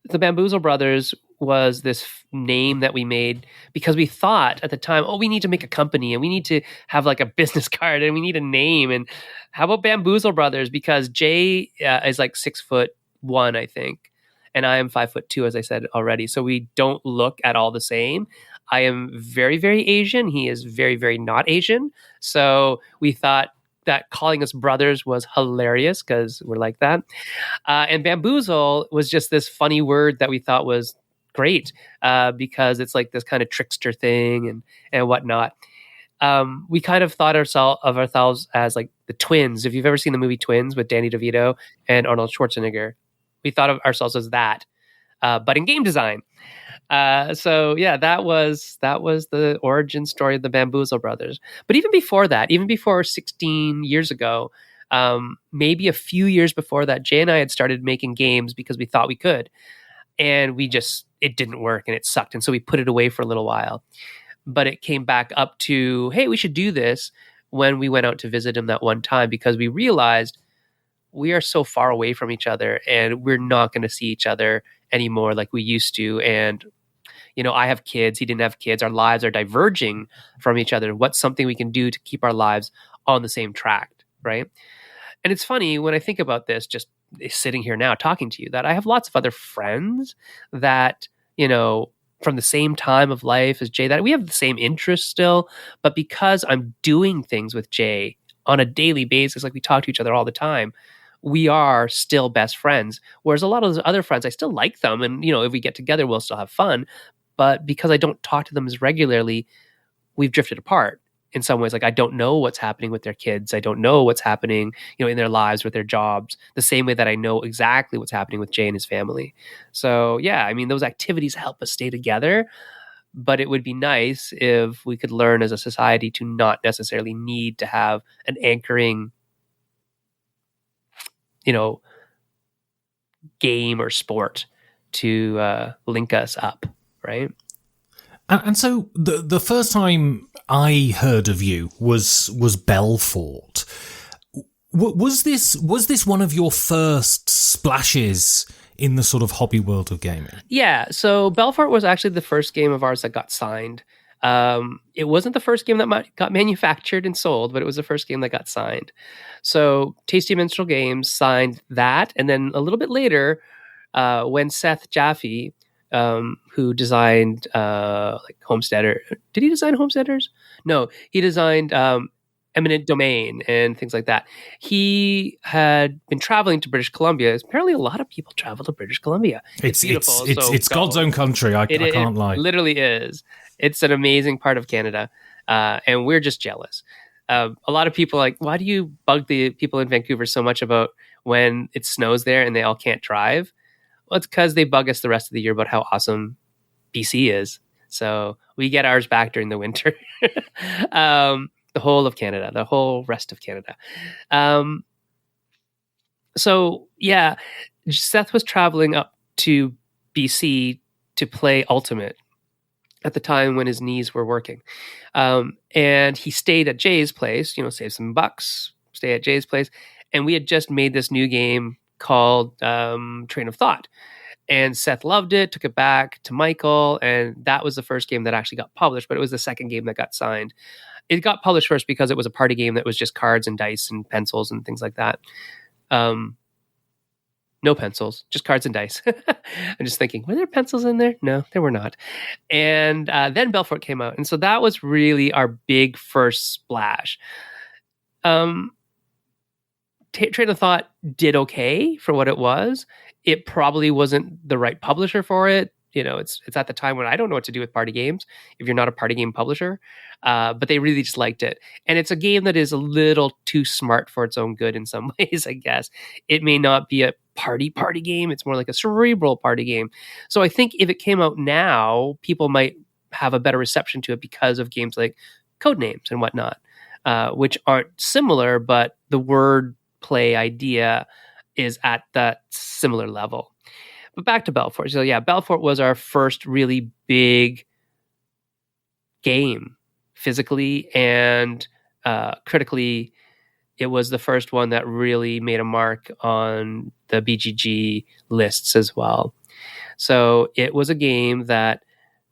Bamboozle Brothers was this name that we made because we thought at the time, we need to make a company and we need to have like a business card and we need a name. And how about Bamboozle Brothers? Because Jay is like 6'1", I think. And I am 5'2", as I said already. So we don't look at all the same. I am very, very Asian. He is very, very not Asian. So we thought that calling us brothers was hilarious because we're like that. And bamboozle was just this funny word that we thought was great, because it's like this kind of trickster thing and whatnot. We kind of thought of ourselves as like the twins. If you've ever seen the movie Twins with Danny DeVito and Arnold Schwarzenegger, we thought of ourselves as that, but in game design. So yeah, that was the origin story of the Bamboozle Brothers. But even before that, even before 16 years ago, maybe a few years before that, Jay and I had started making games because we thought we could, and it didn't work and it sucked. And so we put it away for a little while, but it came back up to, hey, we should do this, when we went out to visit him that one time, because we realized we are so far away from each other and we're not going to see each other anymore like we used to. And, I have kids, he didn't have kids. Our lives are diverging from each other. What's something we can do to keep our lives on the same track, right? And it's funny when I think about this, just sitting here now talking to you, that I have lots of other friends that, from the same time of life as Jay, that we have the same interests still, but because I'm doing things with Jay on a daily basis, like we talk to each other all the time, we are still best friends. Whereas a lot of those other friends, I still like them. And, if we get together, we'll still have fun. But because I don't talk to them as regularly, we've drifted apart in some ways. Like I don't know what's happening with their kids. I don't know what's happening, in their lives with their jobs, the same way that I know exactly what's happening with Jay and his family. So yeah, those activities help us stay together, but it would be nice if we could learn as a society to not necessarily need to have an anchoring, game or sport to link us up, right? And so the first time I heard of you was Belfort. Was this one of your first splashes in the sort of hobby world of gaming? Yeah. So Belfort was actually the first game of ours that got signed. It wasn't the first game that got manufactured and sold, but it was the first game that got signed. So Tasty Minstrel Games signed that, and then a little bit later, when Seth Jaffe, who designed like Homesteader, did he design Homesteaders? No, he designed eminent domain and things like that. He had been traveling to British Columbia. Apparently, a lot of people travel to British Columbia. It's beautiful. It's God's own country. I can't lie. It literally is. It's an amazing part of Canada, and we're just jealous. A lot of people are like, why do you bug the people in Vancouver so much about when it snows there and they all can't drive? Well, it's because they bug us the rest of the year about how awesome BC is. So we get ours back during the winter. The whole of Canada, the whole rest of Canada. So yeah, Seth was traveling up to BC to play Ultimate at the time when his knees were working. And he stayed at Jay's place, save some bucks, stay at Jay's place. And we had just made this new game called Train of Thought. And Seth loved it, took it back to Michael, and that was the first game that actually got published, but it was the second game that got signed. It got published first because it was a party game that was just cards and dice and pencils and things like that. No pencils, just cards and dice. I'm just thinking, were there pencils in there? No, there were not. And then Belfort came out. And so that was really our big first splash. Train of Thought did okay for what it was. It probably wasn't the right publisher for it. It's at the time when I don't know what to do with party games if you're not a party game publisher. But they really just liked it. And it's a game that is a little too smart for its own good in some ways, I guess. It may not be a party game. It's more like a cerebral party game. So I think if it came out now, people might have a better reception to it because of games like Codenames and whatnot, which aren't similar, but the word play idea is at that similar level. But back to Belfort. So yeah, Belfort was our first really big game, physically and critically. It was the first one that really made a mark on the BGG lists as well. So it was a game that,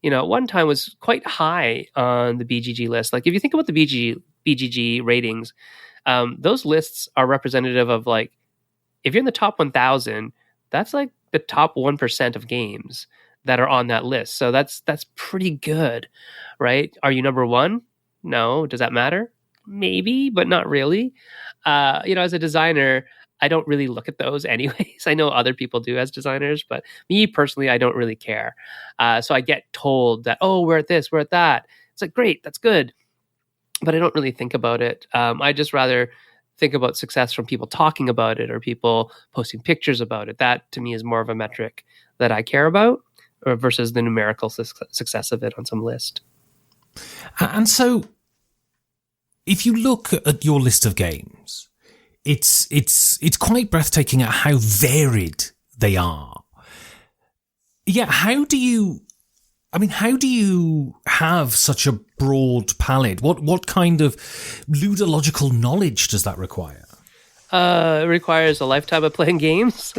at one time was quite high on the BGG list. Like if you think about the BGG ratings, those lists are representative of like, if you're in the top 1,000, that's like the top 1% of games that are on that list. So that's pretty good, right? Are you number one? No. Does that matter? Maybe, but not really. As a designer, I don't really look at those anyways. I know other people do as designers, but me personally, I don't really care. So I get told that, oh, we're at this, we're at that. It's like, great, that's good. But I don't really think about it. I just rather think about success from people talking about it or people posting pictures about it. That to me is more of a metric that I care about versus the numerical success of it on some list. And so if you look at your list of games, it's quite breathtaking at how varied they are. Yeah, how do you have such a broad palette? What kind of ludological knowledge does that require? It requires a lifetime of playing games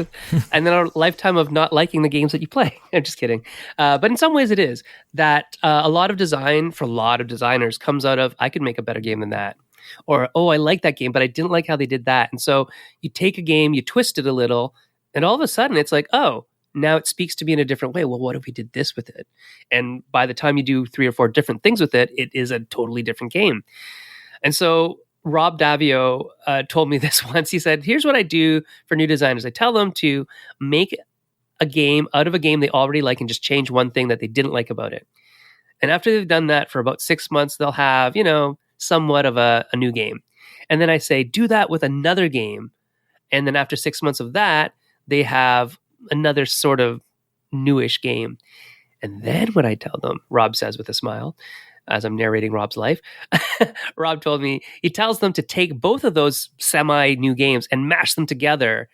and then a lifetime of not liking the games that you play. I'm just kidding. But in some ways it is that a lot of design for a lot of designers comes out of, I could make a better game than that. Or, oh, I like that game, but I didn't like how they did that. And so you take a game, you twist it a little, and all of a sudden it's like, oh, now it speaks to me in a different way. Well, what if we did this with it? And by the time you do 3 or 4 different things with it, it is a totally different game. And so Rob Davio told me this once. He said, here's what I do for new designers. I tell them to make a game out of a game they already like and just change one thing that they didn't like about it. And after they've done that for about 6 months, they'll have, somewhat of a new game. And then I say, do that with another game. And then after 6 months of that, they have another sort of newish game. And then what I tell them, Rob says with a smile, as I'm narrating Rob's life, Rob told me, he tells them to take both of those semi-new games and mash them together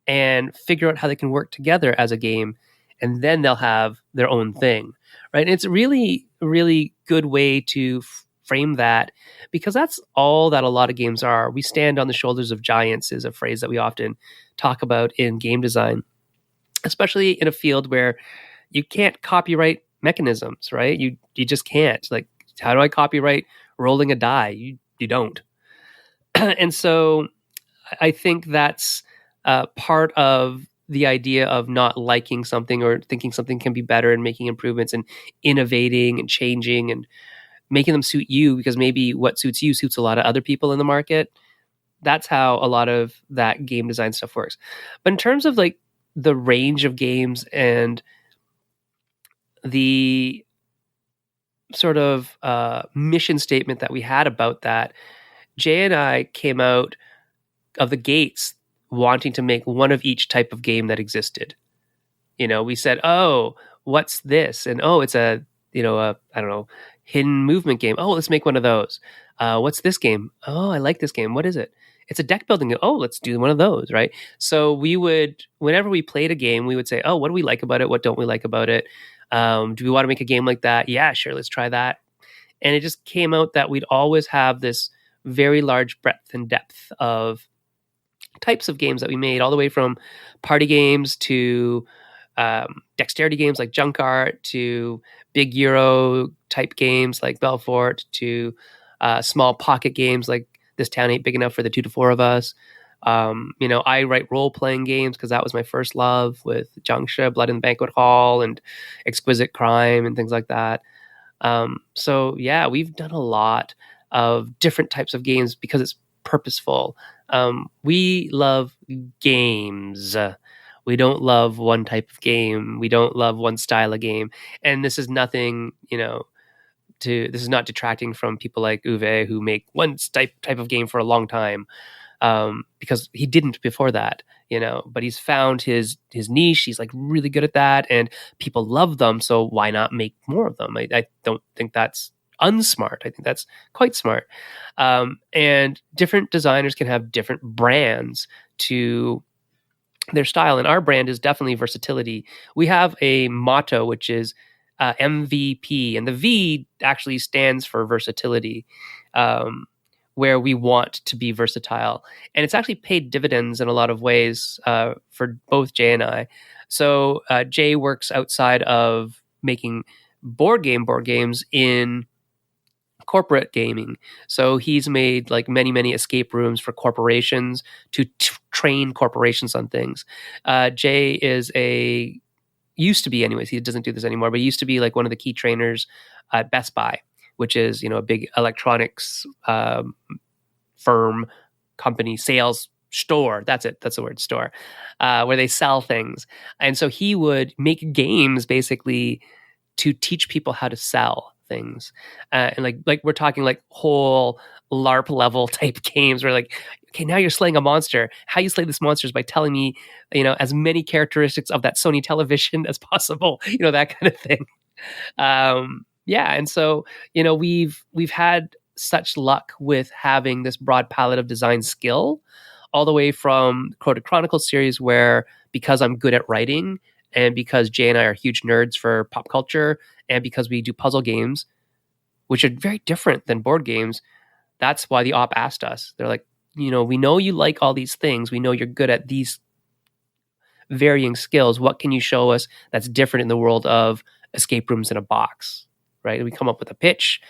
and figure out how they can work together as a game. And then they'll have their own thing, right? And it's a really, really good way to frame that, because that's all that a lot of games are. We stand on the shoulders of giants is a phrase that we often talk about in game design, especially in a field where you can't copyright mechanisms, right? You just can't. Like, how do I copyright rolling a die? You don't. And so I think that's part of the idea of not liking something or thinking something can be better and making improvements and innovating and changing and making them suit you because maybe what suits you suits a lot of other people in the market. That's how a lot of that game design stuff works. But in terms of like the range of games and the sort of mission statement that we had about that, Jay and I came out of the gates wanting to make one of each type of game that existed. We said, oh, what's this? And oh, it's a I don't know, hidden movement game. Oh, let's make one of those. What's this game? Oh, I like this game. What is it? It's a deck building game. Oh, let's do one of those, right? So we would, whenever we played a game, we would say, oh, what do we like about it? What don't we like about it? Do we want to make a game like that? Yeah, sure, let's try that. And it just came out that we'd always have this very large breadth and depth of types of games that we made, all the way from party games to dexterity games like Junk Art, to big Euro type games like Belfort, to small pocket games like This Town Ain't Big Enough for the 2 to 4 of Us. I write role-playing games because that was my first love, with Junksha, Blood in the Banquet Hall, and Exquisite Crime and things like that. So yeah, we've done a lot of different types of games because it's purposeful. We love games. We don't love one type of game. We don't love one style of game. And this is nothing, this is not detracting from people like Uwe who make one type of game for a long time, because he didn't before that, but he's found his niche. He's like really good at that, and people love them. So why not make more of them? I don't think that's unsmart. I think that's quite smart. And different designers can have different brands to their style, and our brand is definitely versatility. We have a motto, which is MVP, and the V actually stands for versatility, where we want to be versatile. And it's actually paid dividends in a lot of ways for both Jay and I. So Jay works outside of making board games in corporate gaming. So he's made like many escape rooms for corporations to train corporations on things. Jay used to be anyways, he doesn't do this anymore, but he used to be like one of the key trainers at Best Buy, which is, a big electronics firm, company, sales store. That's it. That's the word, store, where they sell things. And so he would make games basically to teach people how to sell things. And like we're talking like whole LARP level type games where like, okay, now you're slaying a monster. How you slay this monster is by telling me, as many characteristics of that Sony television as possible, that kind of thing. And so, we've had such luck with having this broad palette of design skill, all the way from Coded Chronicles series, where because I'm good at writing, and because Jay and I are huge nerds for pop culture, and because we do puzzle games, which are very different than board games, that's why the op asked us. They're like, we know you like all these things. We know you're good at these varying skills. What can you show us that's different in the world of escape rooms in a box, right? And we come up with a pitch,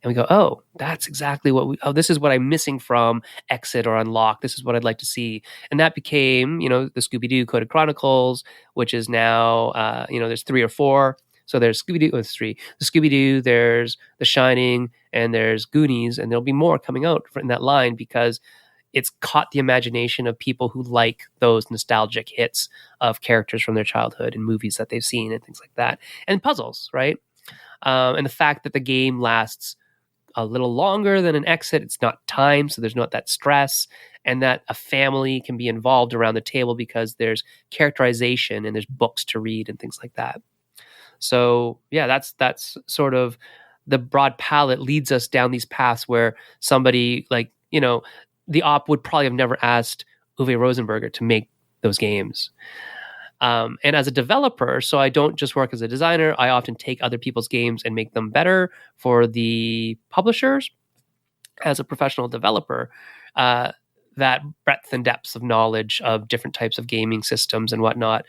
and we go, oh, that's exactly this is what I'm missing from Exit or Unlock. This is what I'd like to see. And that became, the Scooby-Doo Coded Chronicles, which is now, there's 3 or 4. So there's Scooby-Doo, there's 3. The Scooby-Doo, there's The Shining, and there's Goonies, and there'll be more coming out in that line because it's caught the imagination of people who like those nostalgic hits of characters from their childhood and movies that they've seen and things like that. And puzzles, right? And the fact that the game lasts a little longer than an Exit, it's not timed, so there's not that stress, and that a family can be involved around the table because there's characterization and there's books to read and things like that. So yeah, that's sort of the broad palette leads us down these paths where somebody like, the op would probably have never asked Uwe Rosenberger to make those games. And as a developer, so I don't just work as a designer, I often take other people's games and make them better for the publishers. As a professional developer, that breadth and depth of knowledge of different types of gaming systems and whatnot,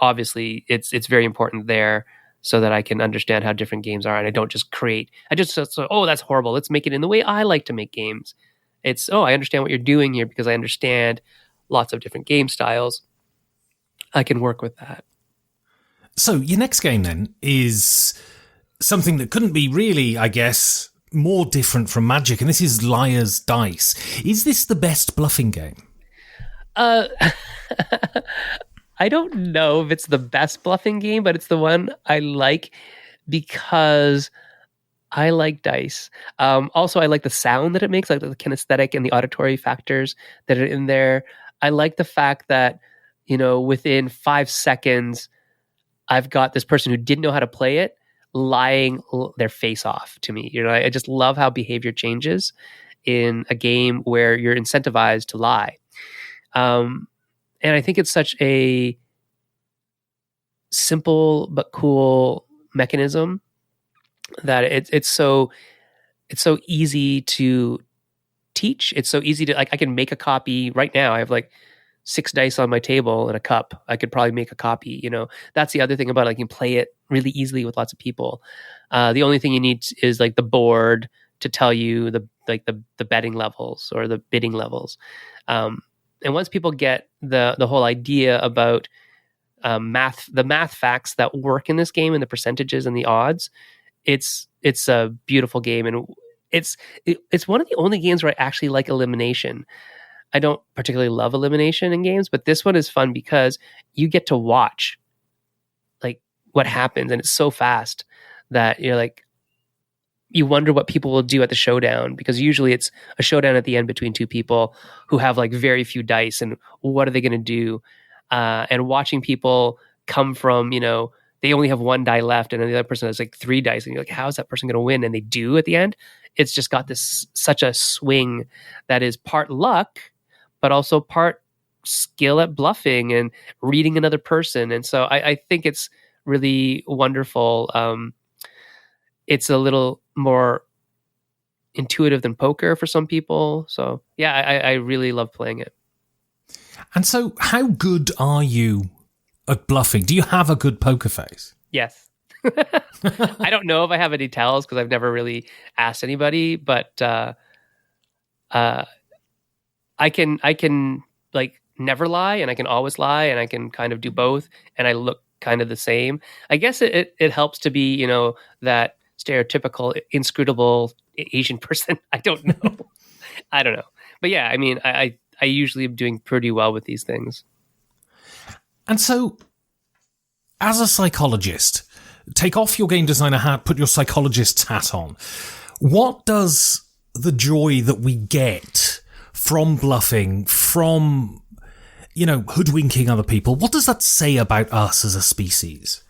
obviously it's very important there so that I can understand how different games are. And I don't just oh, that's horrible. Let's make it in the way I like to make games. It's, I understand what you're doing here because I understand lots of different game styles. I can work with that. So your next game then is something that couldn't be really, I guess, more different from Magic, and this is Liar's Dice. Is this the best bluffing game? Uh, I don't know if it's the best bluffing game, but it's the one I like because I like dice. Also, I like the sound that it makes, like the kinesthetic and the auditory factors that are in there. I like the fact that, within 5 seconds, I've got this person who didn't know how to play it lying their face off to me. I just love how behavior changes in a game where you're incentivized to lie. And I think it's such a simple but cool mechanism that it's so easy to teach. It's so easy to, like, I can make a copy right now. I have like 6 dice on my table and a cup. I could probably make a copy. That's the other thing about it. Like, you can play it really easily with lots of people. The only thing you need is like the board to tell you the betting levels or the bidding levels. And once people get the whole idea about the math facts that work in this game and the percentages and the odds, it's a beautiful game. And it's one of the only games where I actually like elimination. I don't particularly love elimination in games, but this one is fun because you get to watch like what happens, and it's so fast that you're like, you wonder what people will do at the showdown, because usually it's a showdown at the end between two people who have like very few dice, and what are they going to do? And watching people come from, they only have 1 die left, and then the other person has like 3 dice, and you're like, how is that person going to win? And they do at the end. It's just got such a swing that is part luck, but also part skill at bluffing and reading another person. And so I think it's really wonderful. It's a little more intuitive than poker for some people. So yeah, I really love playing it. And so how good are you at bluffing? Do you have a good poker face? Yes. I don't know if I have any tells because I've never really asked anybody, but I can like never lie, and I can always lie, and I can kind of do both, and I look kind of the same. I guess it helps to be, that stereotypical inscrutable Asian person. I don't know. I don't know. But yeah, I mean, I usually am doing pretty well with these things. And so, as a psychologist, take off your game designer hat, put your psychologist's hat on. What does the joy that we get from bluffing, from, hoodwinking other people, what does that say about us as a species?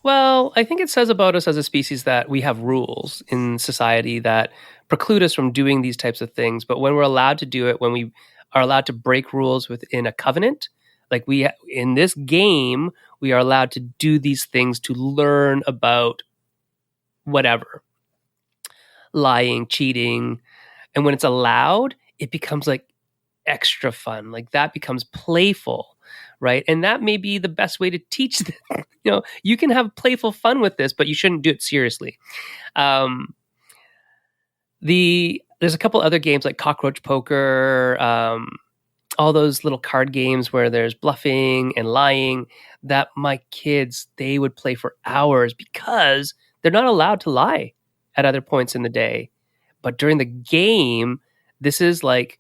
Well, I think it says about us as a species that we have rules in society that preclude us from doing these types of things. But when we're allowed to do it, when we are allowed to break rules within a covenant, like in this game, we are allowed to do these things to learn about whatever, lying, cheating. And when it's allowed, it becomes like extra fun. Like that becomes playful, right? And that may be the best way to teach them. You can have playful fun with this, but you shouldn't do it seriously. There's a couple other games like cockroach poker, all those little card games where there's bluffing and lying that my kids, they would play for hours because they're not allowed to lie at other points in the day. But during the game, this is like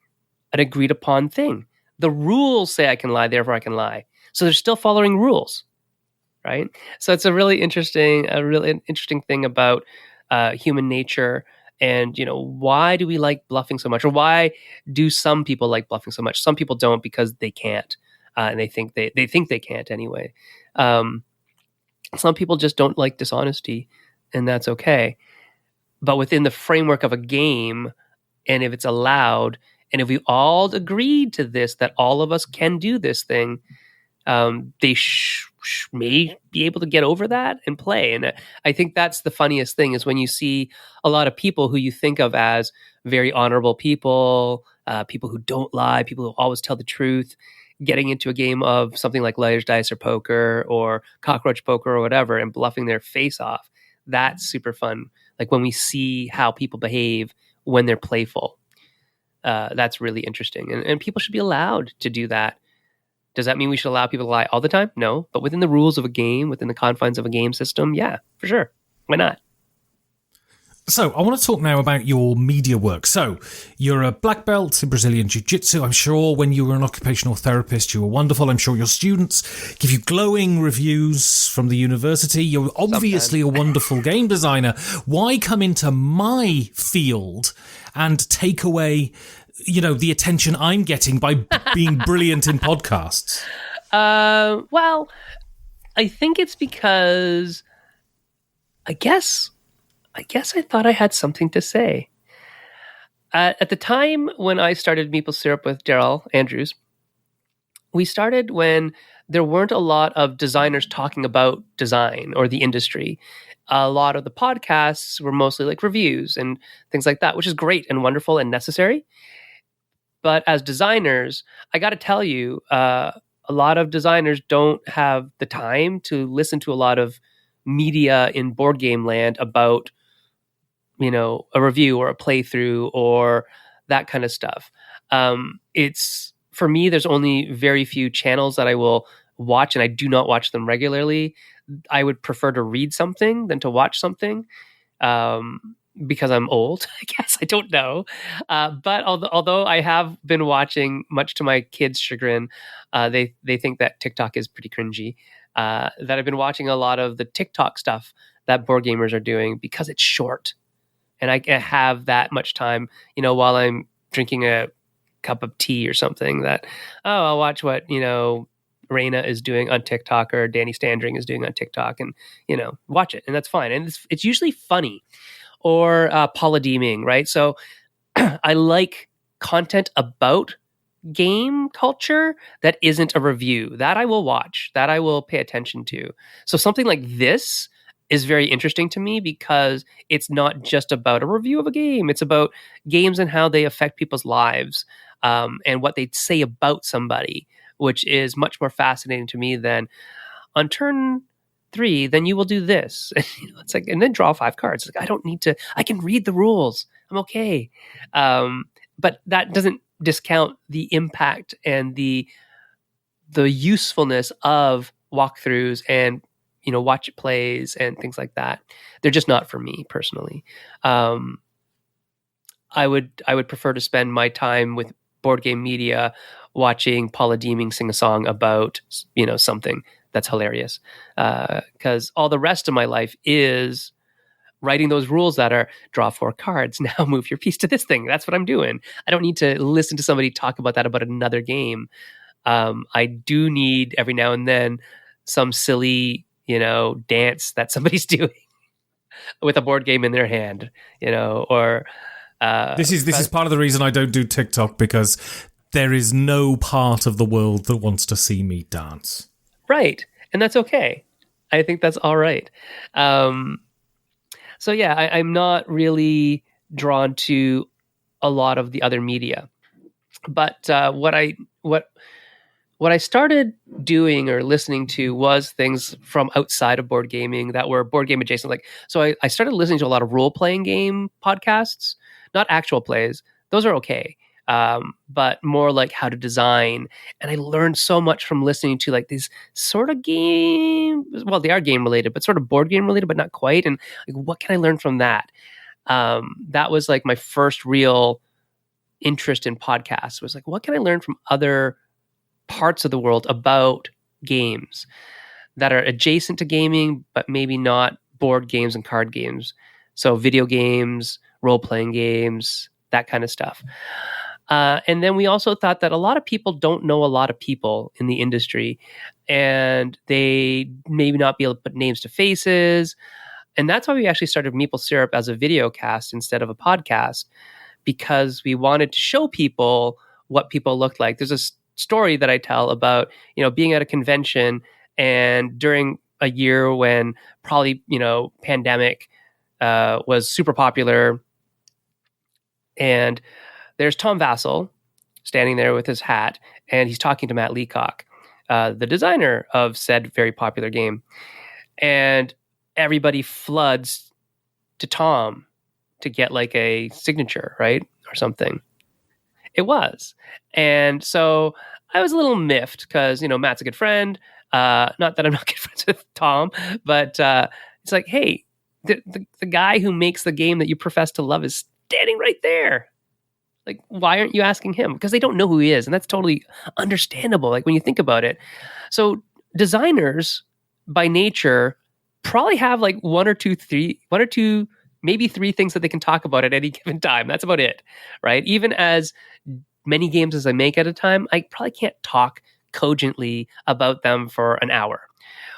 an agreed upon thing. The rules say I can lie, therefore I can lie. So they're still following rules, right? So it's a really interesting thing about human nature. And, why do we like bluffing so much? Or why do some people like bluffing so much? Some people don't because they can't. And they think they can't anyway. Some people just don't like dishonesty, and that's okay. But within the framework of a game, and if it's allowed, and if we all agreed to this, that all of us can do this thing, they may be able to get over that and play. And I think that's the funniest thing is when you see a lot of people who you think of as very honorable people, people who don't lie, people who always tell the truth, getting into a game of something like Liar's Dice or poker or cockroach poker or whatever and bluffing their face off. That's super fun. Like when we see how people behave when they're playful. That's really interesting. And people should be allowed to do that. Does that mean we should allow people to lie all the time? No. But within the rules of a game, within the confines of a game system, yeah, for sure. Why not? So I want to talk now about your media work. So you're a black belt in Brazilian Jiu-Jitsu. I'm sure when you were an occupational therapist, you were wonderful. I'm sure your students give you glowing reviews from the university. You're obviously a wonderful game designer. Why come into my field and take away, the attention I'm getting by being brilliant in podcasts? Well, I think it's because I guess I thought I had something to say. At the time when I started Maple Syrup with Daryl Andrews, we started when there weren't a lot of designers talking about design or the industry. A lot of the podcasts were mostly like reviews and things like that, which is great and wonderful and necessary. But as designers, I got to tell you, a lot of designers don't have the time to listen to a lot of media in board game land about a review or a playthrough or that kind of stuff. It's for me, there's only very few channels that I will watch, and I do not watch them regularly. I would prefer to read something than to watch something, because I'm old, I guess. I don't know. But although I have been watching, much to my kids' chagrin, they think that TikTok is pretty cringy, that I've been watching a lot of the TikTok stuff that board gamers are doing because it's short. And I have that much time, while I'm drinking a cup of tea or something, that, I'll watch what, Raina is doing on TikTok or Danny Standring is doing on TikTok and, watch it. And that's fine. And it's usually funny or Paula Deeming, right? So I like content about game culture that isn't a review. That I will watch. That I will pay attention to. So something like this is very interesting to me because it's not just about a review of a game. It's about games and how they affect people's lives, and what they say about somebody, which is much more fascinating to me than on turn 3, then you will do this. It's like, and then draw 5 cards. Like, I don't need to, I can read the rules. I'm okay. But that doesn't discount the impact and the usefulness of walkthroughs and watch it plays and things like that. They're just not for me personally. I would prefer to spend my time with board game media watching Paula Deeming sing a song about something that's hilarious, because all the rest of my life is writing those rules that are draw 4 cards, now move your piece to this thing. That's what I'm doing. I don't need to listen to somebody talk about that about another game. I do need every now and then some silly dance that somebody's doing with a board game in their hand, or this is part of the reason I don't do TikTok, because there is no part of the world that wants to see me dance. Right. And that's okay. I think that's all right. So yeah, I'm not really drawn to a lot of the other media, but what I started doing or listening to was things from outside of board gaming that were board game adjacent. Like, so I started listening to a lot of role-playing game podcasts, not actual plays. Those are okay. But more like how to design. And I learned so much from listening to like these sort of game, well, they are game related, but sort of board game related, but not quite. And like, what can I learn from that? That was like my first real interest in podcasts, was like, what can I learn from other parts of the world about games that are adjacent to gaming, but maybe not board games and card games. So video games, role-playing games, that kind of stuff. And then we also thought that a lot of people don't know a lot of people in the industry, and they maybe not be able to put names to faces. And that's why we actually started Maple Syrup as a video cast instead of a podcast, because we wanted to show people what people looked like. There's a story that I tell about, being at a convention, and during a year when probably, pandemic was super popular, and there's Tom Vassell standing there with his hat, and he's talking to Matt Leacock, the designer of said very popular game. And everybody floods to Tom to get like a signature, right? Or something. It was. And so I was a little miffed because, Matt's a good friend. Not that I'm not good friends with Tom, but it's like, hey, the guy who makes the game that you profess to love is standing right there. Like, why aren't you asking him? Because they don't know who he is. And that's totally understandable, like when you think about it. So designers by nature probably have like one or two, maybe three things that they can talk about at any given time. That's about it, right? Even as many games as I make at a time, I probably can't talk cogently about them for an hour.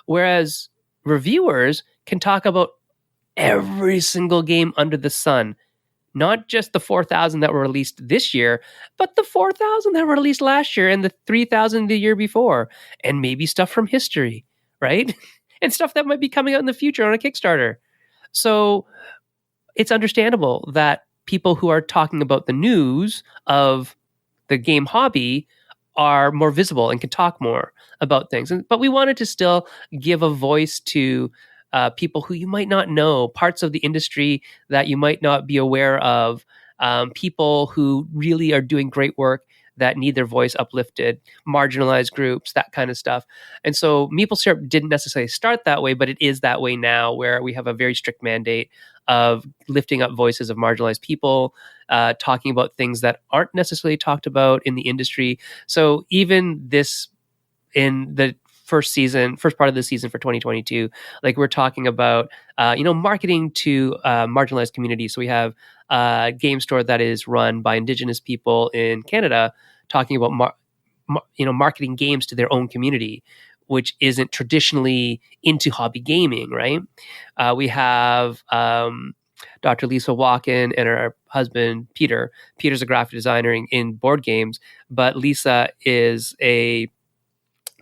Whereas reviewers can talk about every single game under the sun. Not just the 4,000 that were released this year, but the 4,000 that were released last year and the 3,000 the year before, and maybe stuff from history, right? And stuff that might be coming out in the future on a Kickstarter. So it's understandable that people who are talking about the news of the game hobby are more visible and can talk more about things. But we wanted to still give a voice to people who you might not know, parts of the industry that you might not be aware of, people who really are doing great work that need their voice uplifted, marginalized groups, that kind of stuff. And so Maple Syrup didn't necessarily start that way, but it is that way now, where we have a very strict mandate of lifting up voices of marginalized people, talking about things that aren't necessarily talked about in the industry. So even this, in the first part of the season for 2022, like we're talking about, marketing to marginalized communities. So we have a game store that is run by Indigenous people in Canada, talking about marketing games to their own community, which isn't traditionally into hobby gaming, right? We have Dr. Lisa Walken and her husband, Peter. Peter's a graphic designer in board games, but Lisa is a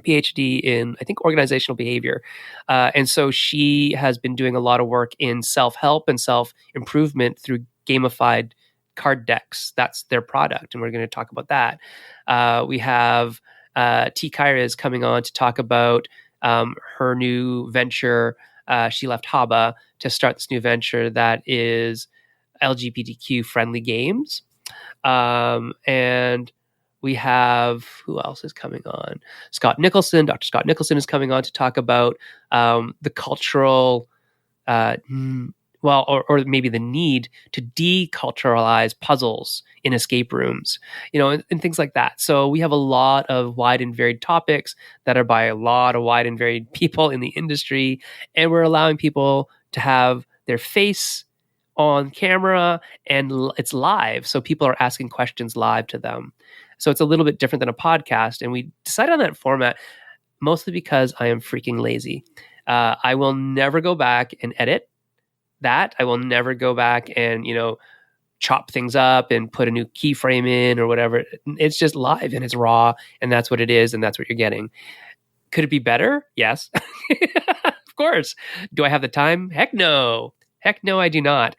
PhD in, I think, organizational behavior. And so she has been doing a lot of work in self-help and self-improvement through gamified card decks. That's their product. And we're going to talk about that. We have T. Kyra is coming on to talk about her new venture. She left Haba to start this new venture that is LGBTQ friendly games. And we have, who else is coming on? Scott Nicholson. Dr. Scott Nicholson is coming on to talk about the cultural, or maybe the need to deculturalize puzzles in escape rooms, and things like that. So we have a lot of wide and varied topics that are by a lot of wide and varied people in the industry, and we're allowing people to have their face on camera, and it's live. So people are asking questions live to them. So it's a little bit different than a podcast. And we decided on that format mostly because I am freaking lazy. I will never go back and edit that. I will never go back and, chop things up and put a new keyframe in or whatever. It's just live and it's raw, and that's what it is, and that's what you're getting. Could it be better? Yes. Of course. Do I have the time? Heck no. Heck no, I do not.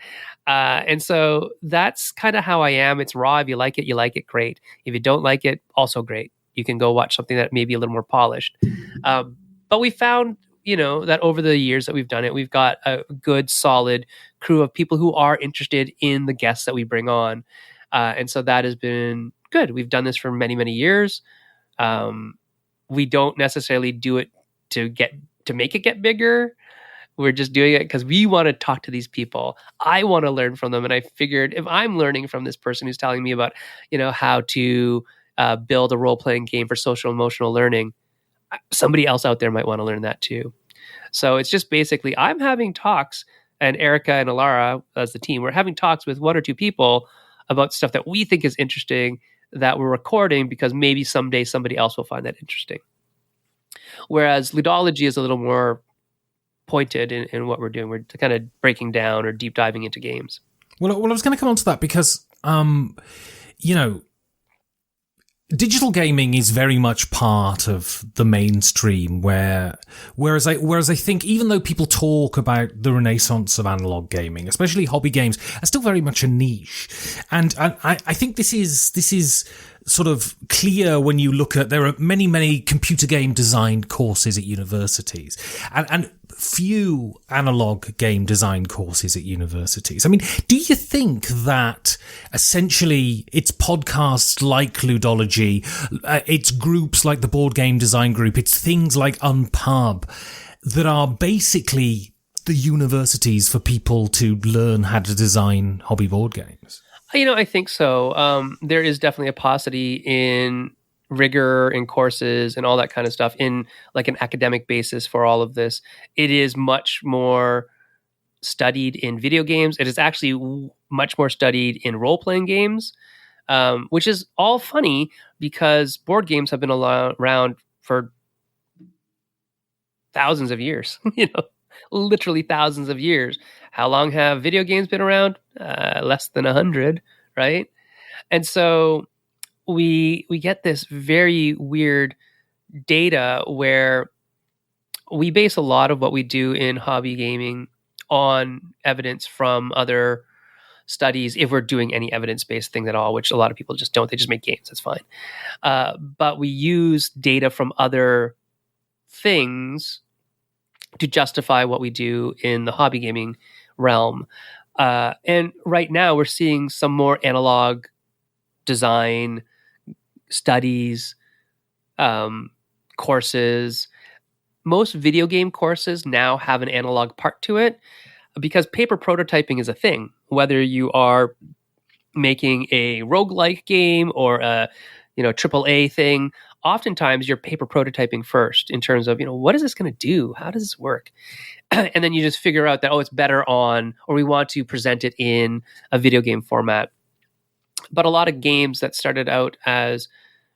And so that's kind of how I am. It's raw. If you like it, great. If you don't like it, also great. You can go watch something that may be a little more polished. But we found, that over the years that we've done it, we've got a good, solid crew of people who are interested in the guests that we bring on. And so that has been good. We've done this for many, many years. We don't necessarily do it to make it get bigger. We're just doing it because we want to talk to these people. I want to learn from them. And I figured if I'm learning from this person who's telling me about, how to build a role-playing game for social emotional learning, somebody else out there might want to learn that too. So it's just basically I'm having talks, and Erica and Alara as the team, we're having talks with one or two people about stuff that we think is interesting that we're recording because maybe someday somebody else will find that interesting. Whereas Ludology is a little more pointed in what we're doing. We're kind of breaking down or deep diving into games. Well, I was going to come on to that because, digital gaming is very much part of the mainstream. Whereas I think even though people talk about the renaissance of analog gaming, especially hobby games, are still very much a niche. And I think this is sort of clear when you look at, there are many computer game design courses at universities and few analog game design courses at universities. I mean, do you think that essentially it's podcasts like Ludology, it's groups like the Board Game Design Group, it's things like Unpub that are basically the universities for people to learn how to design hobby board games? I think so. There is definitely a paucity in rigor in courses and all that kind of stuff in like an academic basis for all of this. It is much more studied in video games. It is actually much more studied in role-playing games, which is all funny because board games have been around for thousands of years, literally thousands of years. How long have video games been around? Less than 100, right? And so we get this very weird data where we base a lot of what we do in hobby gaming on evidence from other studies, if we're doing any evidence-based things at all, which a lot of people just don't. They just make games. That's fine. But we use data from other things to justify what we do in the hobby gaming realm. And right now we're seeing some more analog design studies, courses. Most video game courses now have an analog part to it because paper prototyping is a thing. Whether you are making a roguelike game or a triple A thing, oftentimes you're paper prototyping first in terms of, what is this going to do? How does this work? And then you just figure out that, it's better on, or we want to present it in a video game format. But a lot of games that started out as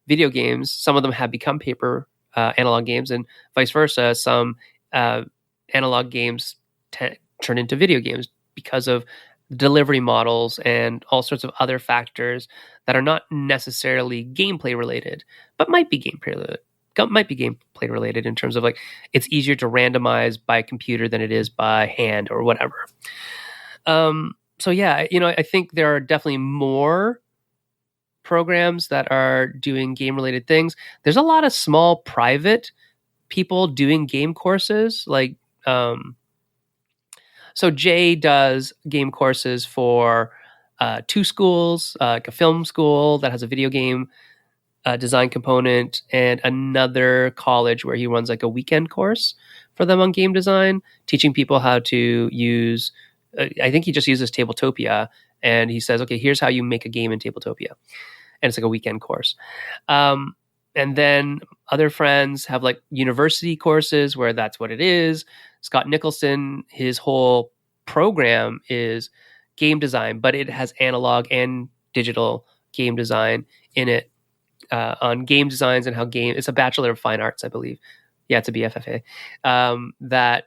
video games, some of them have become paper analog games, and vice versa. Some analog games turn into video games because of delivery models and all sorts of other factors that are not necessarily gameplay related, but might be gameplay related in terms of like it's easier to randomize by computer than it is by hand or whatever. So yeah, I think there are definitely more programs that are doing game related things. There's a lot of small private people doing game courses. Like, so Jay does game courses for two schools, like a film school that has a video game design component, and another college where he runs like a weekend course for them on game design, teaching people how to use, I think he just uses Tabletopia, and he says, okay, here's how you make a game in Tabletopia. And it's like a weekend course. And then other friends have like university courses where that's what it is. Scott Nicholson, his whole program is game design, but it has analog and digital game design in it, on game designs and how it's a Bachelor of Fine Arts, I believe. Yeah, it's a BFFA. That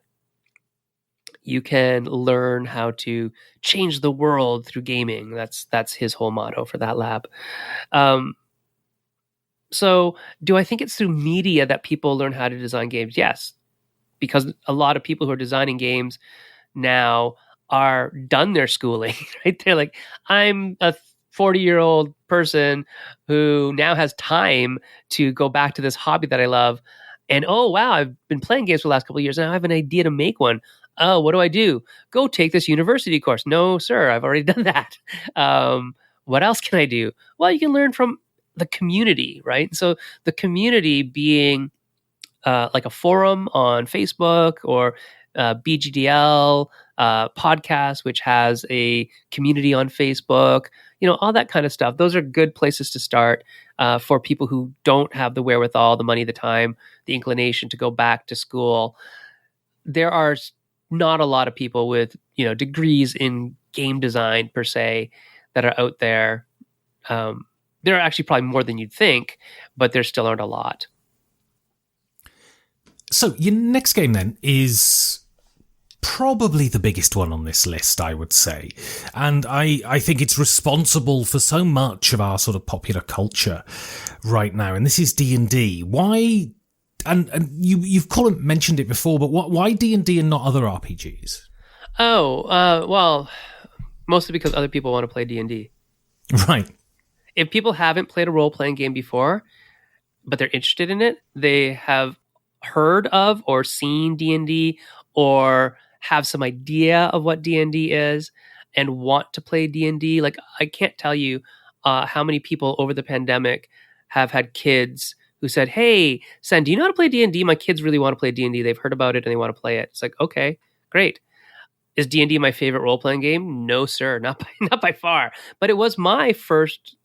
you can learn how to change the world through gaming. That's his whole motto for that lab. So do I think it's through media that people learn how to design games? Yes, because a lot of people who are designing games now are done their schooling, right? They're like, I'm a 40-year-old person who now has time to go back to this hobby that I love. And, oh, wow, I've been playing games for the last couple of years and I have an idea to make one. Oh, what do? Go take this university course. No, sir, I've already done that. What else can I do? Well, you can learn from the community, right? So the community being like a forum on Facebook or BGDL podcast, which has a community on Facebook, all that kind of stuff. Those are good places to start for people who don't have the wherewithal, the money, the time, the inclination to go back to school. There are not a lot of people with, degrees in game design per se that are out there. There are actually probably more than you'd think, but there still aren't a lot. So your next game then is probably the biggest one on this list, I would say. And I think it's responsible for so much of our sort of popular culture right now. And this is D&D. Why? And you've mentioned it before, but why D&D and not other RPGs? Well, mostly because other people want to play D&D. Right. If people haven't played a role-playing game before, but they're interested in it, they have heard of or seen D&D or have some idea of what D&D is and want to play D&D. Like, I can't tell you how many people over the pandemic have had kids who said, hey, Sen, do you know how to play D&D? My kids really want to play D&D. They've heard about it and they want to play it. It's like, okay, great. Is D&D my favorite role-playing game? No, sir, not by far. But it was my first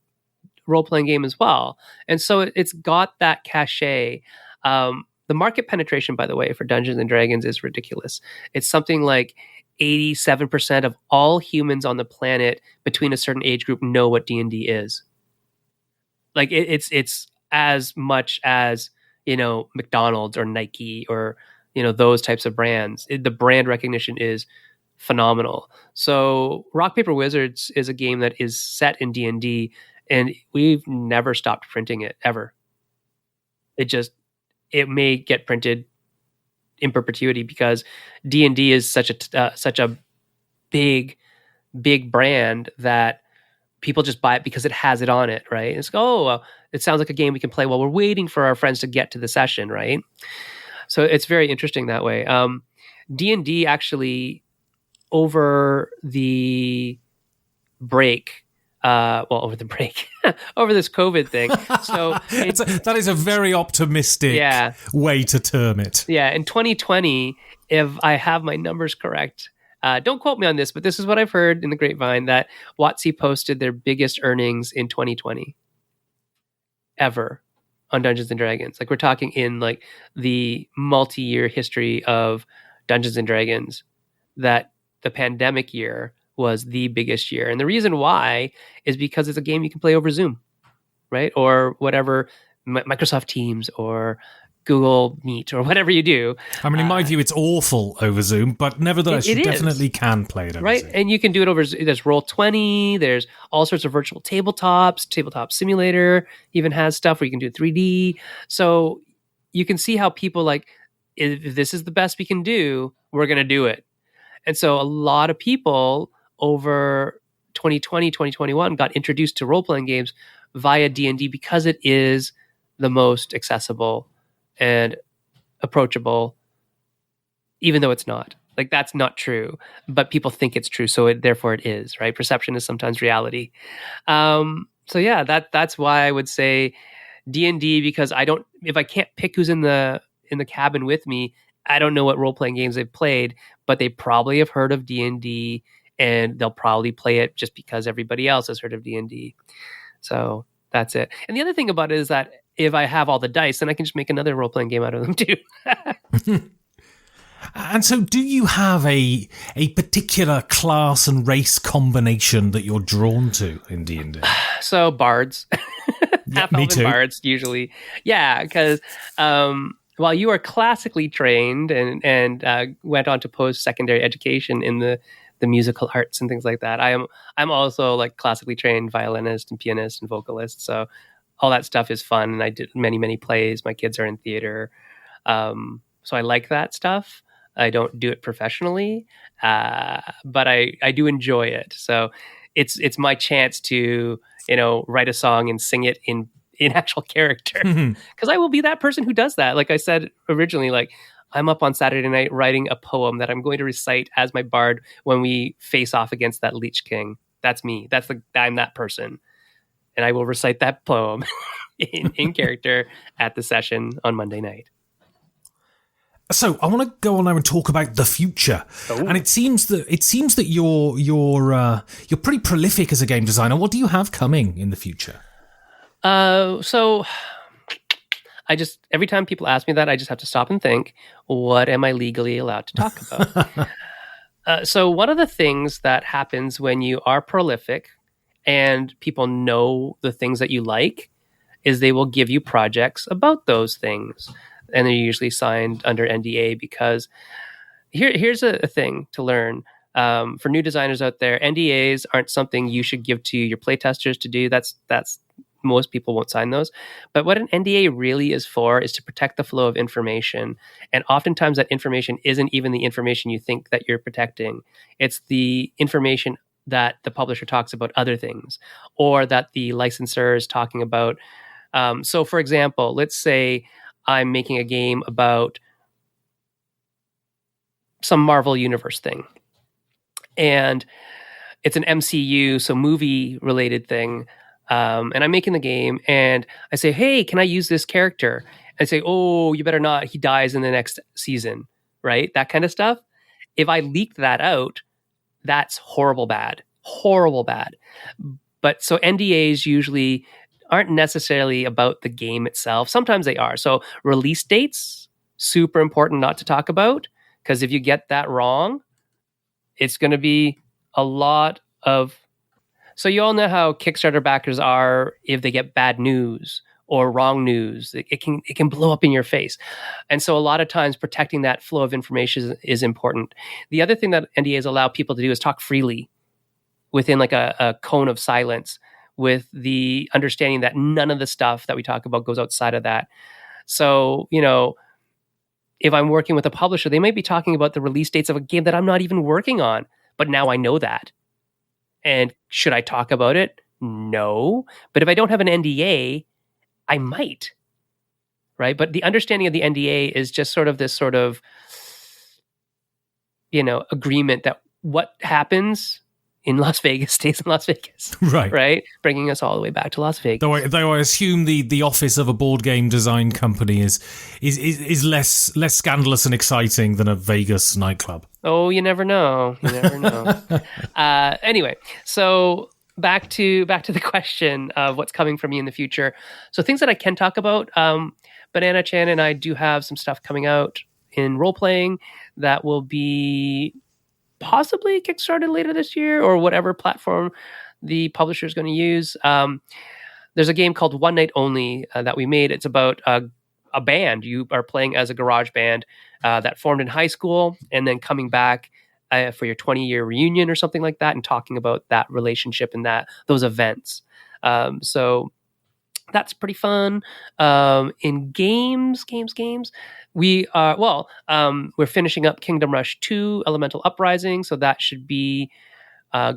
role-playing game as well. And so it's got that cachet. The market penetration, by the way, for Dungeons and Dragons is ridiculous. It's something like 87% of all humans on the planet between a certain age group know what D&D is. Like it's as much as, McDonald's or Nike or, those types of brands. The brand recognition is phenomenal. So Rock Paper Wizards is a game that is set in D&D, and we've never stopped printing it ever. It may get printed in perpetuity because D&D is such a big brand that people just buy it because it has it on it, right? It's it sounds like a game we can play while we're waiting for our friends to get to the session, right? So it's very interesting that way. D&D actually over the break, over this COVID thing. So that is a very optimistic way to term it. Yeah, in 2020, if I have my numbers correct, don't quote me on this, but this is what I've heard in the grapevine, that WotC posted their biggest earnings in 2020 ever on Dungeons and Dragons. Like, we're talking in like the multi-year history of Dungeons and Dragons, that the pandemic year was the biggest year. And the reason why is because it's a game you can play over Zoom, right? Or whatever, Microsoft Teams or Google Meet or whatever you do. I mean, in my view, it's awful over Zoom, but nevertheless, you definitely can play it over right? Zoom. And you can do it over, there's Roll20, there's all sorts of virtual tabletops, Tabletop Simulator even has stuff where you can do 3D. So you can see how people like, if this is the best we can do, we're going to do it. And so a lot of people over 2020, 2021 got introduced to role-playing games via D&D because it is the most accessible and approachable, even though it's not. Like, that's not true, but people think it's true, so therefore it is, right? Perception is sometimes reality. So yeah, that's why I would say D&D, because if I can't pick who's in the cabin with me, I don't know what role-playing games they've played, but they probably have heard of D&D, and they'll probably play it just because everybody else has heard of D&D. So that's it. And the other thing about it is that if I have all the dice, then I can just make another role-playing game out of them too. And so do you have a particular class and race combination that you're drawn to in D&D? So bards. Me too. Bards, usually. Yeah, because while you are classically trained and went on to post-secondary education in the musical arts and things like that, I'm also like classically trained violinist and pianist and vocalist. So all that stuff is fun. And I did many plays. My kids are in theater. So I like that stuff. I don't do it professionally, but I do enjoy it. So it's my chance to, write a song and sing it in actual character, because I will be that person who does that. Like I said originally, like, I'm up on Saturday night writing a poem that I'm going to recite as my bard when we face off against that Lich King. That's me. I'm that person. And I will recite that poem in character at the session on Monday night. So I want to go on now and talk about the future. Oh. And it seems that you're pretty prolific as a game designer. What do you have coming in the future? So every time people ask me that, I just have to stop and think, what am I legally allowed to talk about? So one of the things that happens when you are prolific and people know the things that you like is they will give you projects about those things. And they're usually signed under NDA, because here's a thing to learn. For new designers out there, NDAs aren't something you should give to your playtesters to do. That's most people won't sign those. But what an NDA really is for is to protect the flow of information. And oftentimes that information isn't even the information you think that you're protecting. It's the information that the publisher talks about other things, or that the licensor is talking about. So for example, let's say I'm making a game about some Marvel Universe thing, and it's an MCU, so movie related thing. And I'm making the game, and I say, hey, can I use this character? And I say, oh, you better not. He dies in the next season, right? That kind of stuff. if I leaked that out, that's horrible bad. But so NDAs usually aren't necessarily about the game itself. Sometimes they are. So release dates, super important not to talk about, because if you get that wrong, it's going to be a lot of... So you all know how Kickstarter backers are if they get bad news or wrong news. It can blow up in your face. And so a lot of times protecting that flow of information is important. The other thing that NDAs allow people to do is talk freely within like a cone of silence, with the understanding that none of the stuff that we talk about goes outside of that. So, if I'm working with a publisher, they might be talking about the release dates of a game that I'm not even working on, but now I know that. And should I talk about it? No. But if I don't have an NDA, I might, right? But the understanding of the NDA is just sort of this sort of, agreement that what happens in Las Vegas stays in Las Vegas. Right? Bringing us all the way back to Las Vegas. Though I assume the office of a board game design company is less scandalous and exciting than a Vegas nightclub. Oh, you never know. Anyway, so back to the question of what's coming from me in the future. So things that I can talk about, Banana Chan and I do have some stuff coming out in role-playing that will be possibly kickstarted later this year, or whatever platform the publisher is going to use. There's a game called One Night Only that we made. It's about a band. You are playing as a garage band that formed in high school and then coming back for your 20-year reunion or something like that, and talking about that relationship and those events. So that's pretty fun. In games, we are, we're finishing up Kingdom Rush 2 Elemental Uprising, so that should be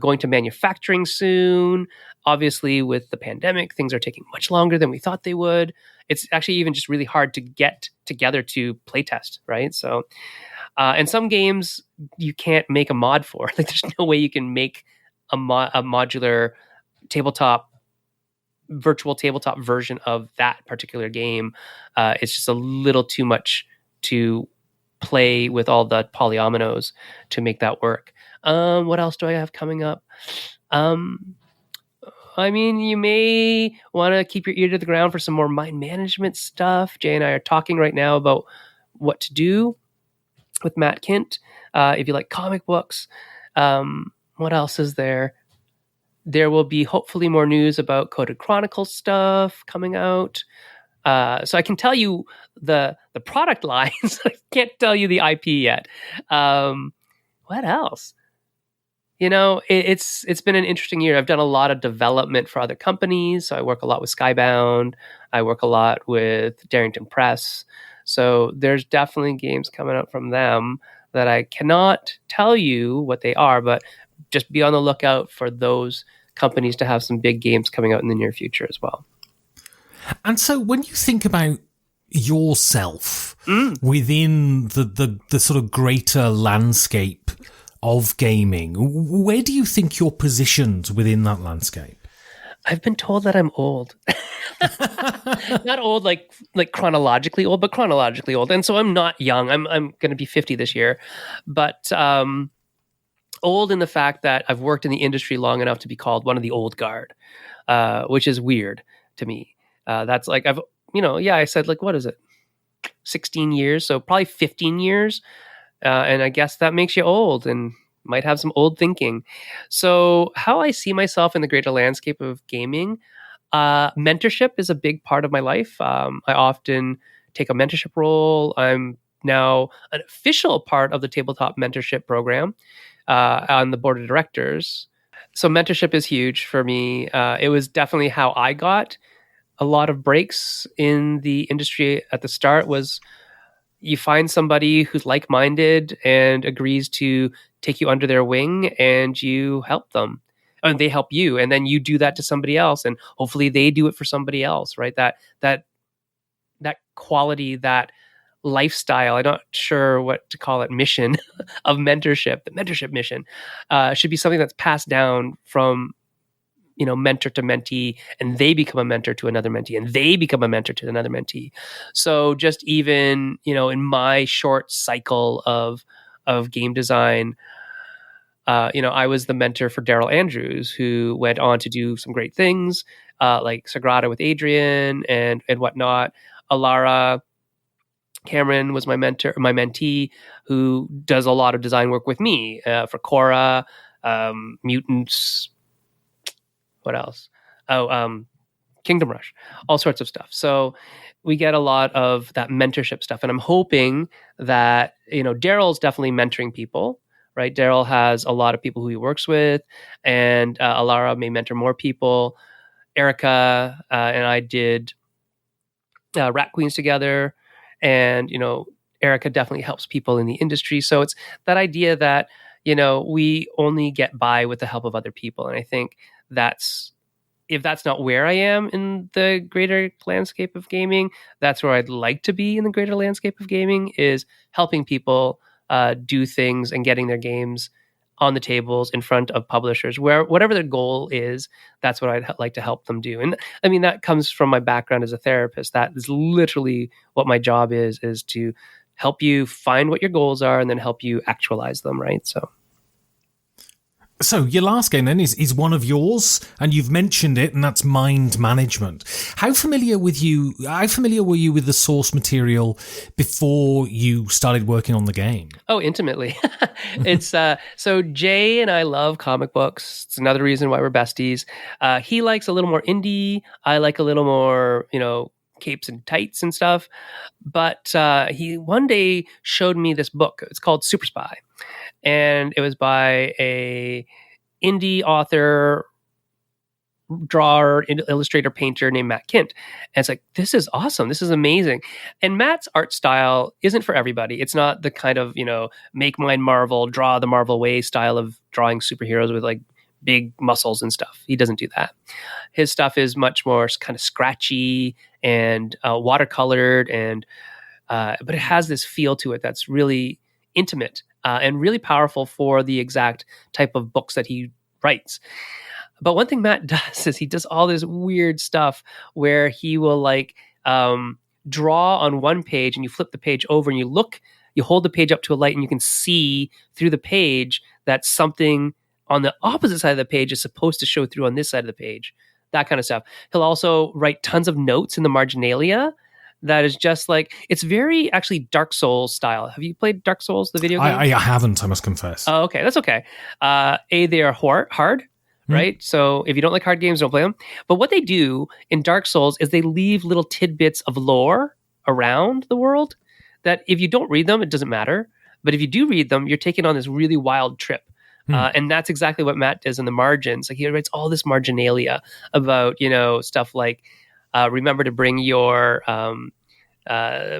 going to manufacturing soon. Obviously, with the pandemic, things are taking much longer than we thought they would. It's actually even just really hard to get together to playtest, right? So, and some games you can't make a mod for. Like, there's no way you can make a modular virtual tabletop version of that particular game. It's just a little too much to play with all the polyominoes to make that work. What else do I have coming up? You may want to keep your ear to the ground for some more mind management stuff. Jay and I are talking right now about what to do with Matt Kint. If you like comic books, what else is there? There will be hopefully more news about Coded Chronicles stuff coming out. So I can tell you the product lines. I can't tell you the IP yet. What else? It's been an interesting year. I've done a lot of development for other companies. So I work a lot with Skybound. I work a lot with Darrington Press. So there's definitely games coming out from them that I cannot tell you what they are, but just be on the lookout for those companies to have some big games coming out in the near future as well. And so when you think about yourself within the sort of greater landscape of gaming, where do you think you're positioned within that landscape? I've been told that I'm old. Not old like chronologically old, but chronologically old. And so I'm not young. I'm going to be 50 this year. But old in the fact that I've worked in the industry long enough to be called one of the old guard, which is weird to me. That's like, I said, like, what is it? 16 years. So probably 15 years. And I guess that makes you old and might have some old thinking. So how I see myself in the greater landscape of gaming, mentorship is a big part of my life. I often take a mentorship role. I'm now an official part of the tabletop mentorship program on the board of directors. So mentorship is huge for me. It was definitely how I got a lot of breaks in the industry at the start. Was you find somebody who's like-minded and agrees to take you under their wing, and you help them, and they help you, and then you do that to somebody else, and hopefully they do it for somebody else, right? That quality, that lifestyle, I'm not sure what to call it, mission of mentorship, the mentorship mission, should be something that's passed down from mentor to mentee, and they become a mentor to another mentee, and they become a mentor to another mentee. So just even, in my short cycle of of game design. I was the mentor for Daryl Andrews, who went on to do some great things, like Sagrada with Adrian and whatnot. Alara Cameron was my mentee, who does a lot of design work with me for Korra, Mutants. What else? Kingdom Rush, all sorts of stuff. So we get a lot of that mentorship stuff, and I'm hoping that Daryl's definitely mentoring people. Right, Daryl has a lot of people who he works with, and Alara may mentor more people. Erica and I did Rat Queens together, and Erica definitely helps people in the industry. So it's that idea that we only get by with the help of other people, and I think if that's not where I am in the greater landscape of gaming, that's where I'd like to be in the greater landscape of gaming, is helping people do things and getting their games on the tables in front of publishers, where whatever their goal is, that's what I'd like to help them do. And I mean, that comes from my background as a therapist. That is literally what my job is to help you find what your goals are and then help you actualize them. Right. So your last game then is one of yours, and you've mentioned it, and that's Mind Management. How familiar were you with the source material before you started working on the game? Oh, intimately. It's so Jay and I love comic books. It's another reason why we're besties. He likes a little more indie. I like a little more, capes and tights and stuff. But he one day showed me this book. It's called Super Spy. And it was by a indie author, drawer, illustrator, painter named Matt Kint. And it's like, this is awesome. This is amazing. And Matt's art style isn't for everybody. It's not the kind of, make mine Marvel, draw the Marvel way style of drawing superheroes with like big muscles and stuff. He doesn't do that. His stuff is much more kind of scratchy and watercolored, and but it has this feel to it that's really intimate and really powerful for the exact type of books that he writes. But one thing Matt does is he does all this weird stuff where he will draw on one page, and you flip the page over and you hold the page up to a light, and you can see through the page that something on the opposite side of the page is supposed to show through on this side of the page. That kind of stuff. He'll also write tons of notes in the marginalia. That is just it's very actually Dark Souls style. Have you played Dark Souls, the video game? I haven't, I must confess. Oh, okay. That's okay. They are hard, right? So if you don't like hard games, don't play them. But what they do in Dark Souls is they leave little tidbits of lore around the world that if you don't read them, it doesn't matter. But if you do read them, you're taking on this really wild trip. And that's exactly what Matt does in the margins. He writes all this marginalia about, stuff like, remember to bring your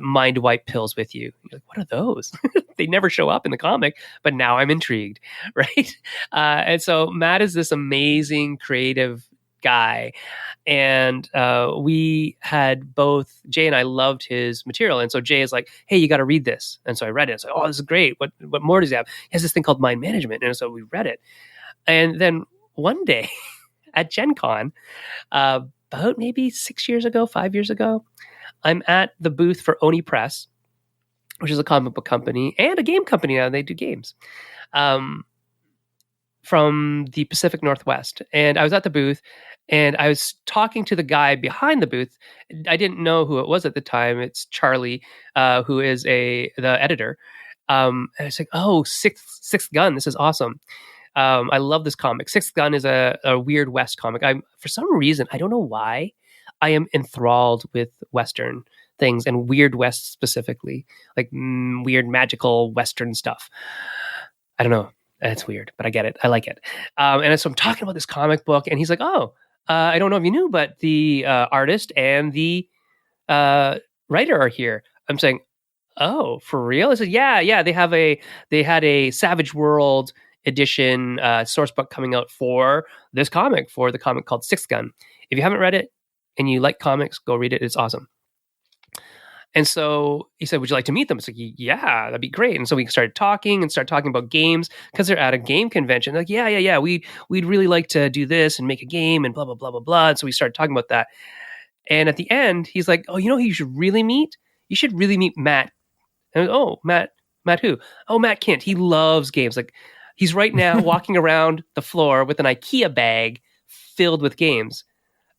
mind wipe pills with you. You're like, what are those? They never show up in the comic, but now I'm intrigued, right? And so Matt is this amazing creative guy. And we had both, Jay and I loved his material. And so Jay is like, hey, you got to read this. And so I read it. It's like, oh, this is great. What more does he have? He has this thing called Mind Management. And so we read it. And then one day at Gen Con, about maybe 5 years ago, I'm at the booth for Oni Press, which is a comic book company and a game company now. They do games from the Pacific Northwest. And I was at the booth, and I was talking to the guy behind the booth. I didn't know who it was at the time. It's Charlie, who is the editor. And I was like, oh, Sixth Gun. This is awesome. I love this comic. Sixth Gun is a Weird West comic. For some reason, I don't know why, I am enthralled with Western things, and Weird West specifically, like weird magical Western stuff. I don't know. It's weird, but I get it. I like it. And so I'm talking about this comic book, and he's like, oh, I don't know if you knew, but the artist and the writer are here. I'm saying, oh, for real? I said, yeah. They had a Savage World edition source book coming out for this comic, for the comic called Sixth Gun. If you haven't read it and you like comics, go read it. It's awesome. And so he said, would you like to meet them? It's like, yeah, that'd be great. And so we started talking about games because they're at a game convention. They're like, yeah. We'd really like to do this and make a game and blah, blah, blah, blah, blah. And so we started talking about that. And at the end, he's like, oh, who you should really meet? You should really meet Matt. And I was, oh, Matt Matt who? Oh, Matt Kint. He loves games. Like he's right now walking around the floor with an IKEA bag filled with games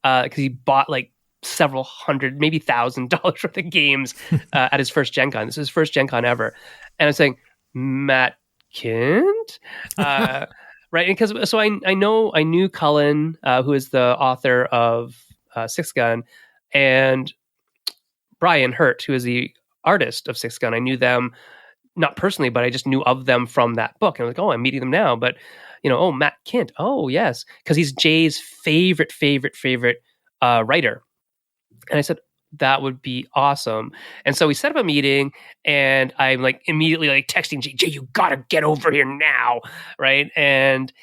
because he bought like several hundred, maybe $1,000 worth of games at his first Gen Con. This is his first Gen Con ever. And I'm saying, Matt Kint? Right. Because so I knew Cullen, who is the author of Six Gun, and Brian Hurt, who is the artist of Six Gun. I knew them not personally, but I just knew of them from that book. And I was like, oh, I'm meeting them now. But, oh, Matt Kint. Oh, yes. Because he's Jay's favorite writer. And I said, that would be awesome. And so we set up a meeting, and I'm like immediately like texting Jay, you got to get over here now. Right. And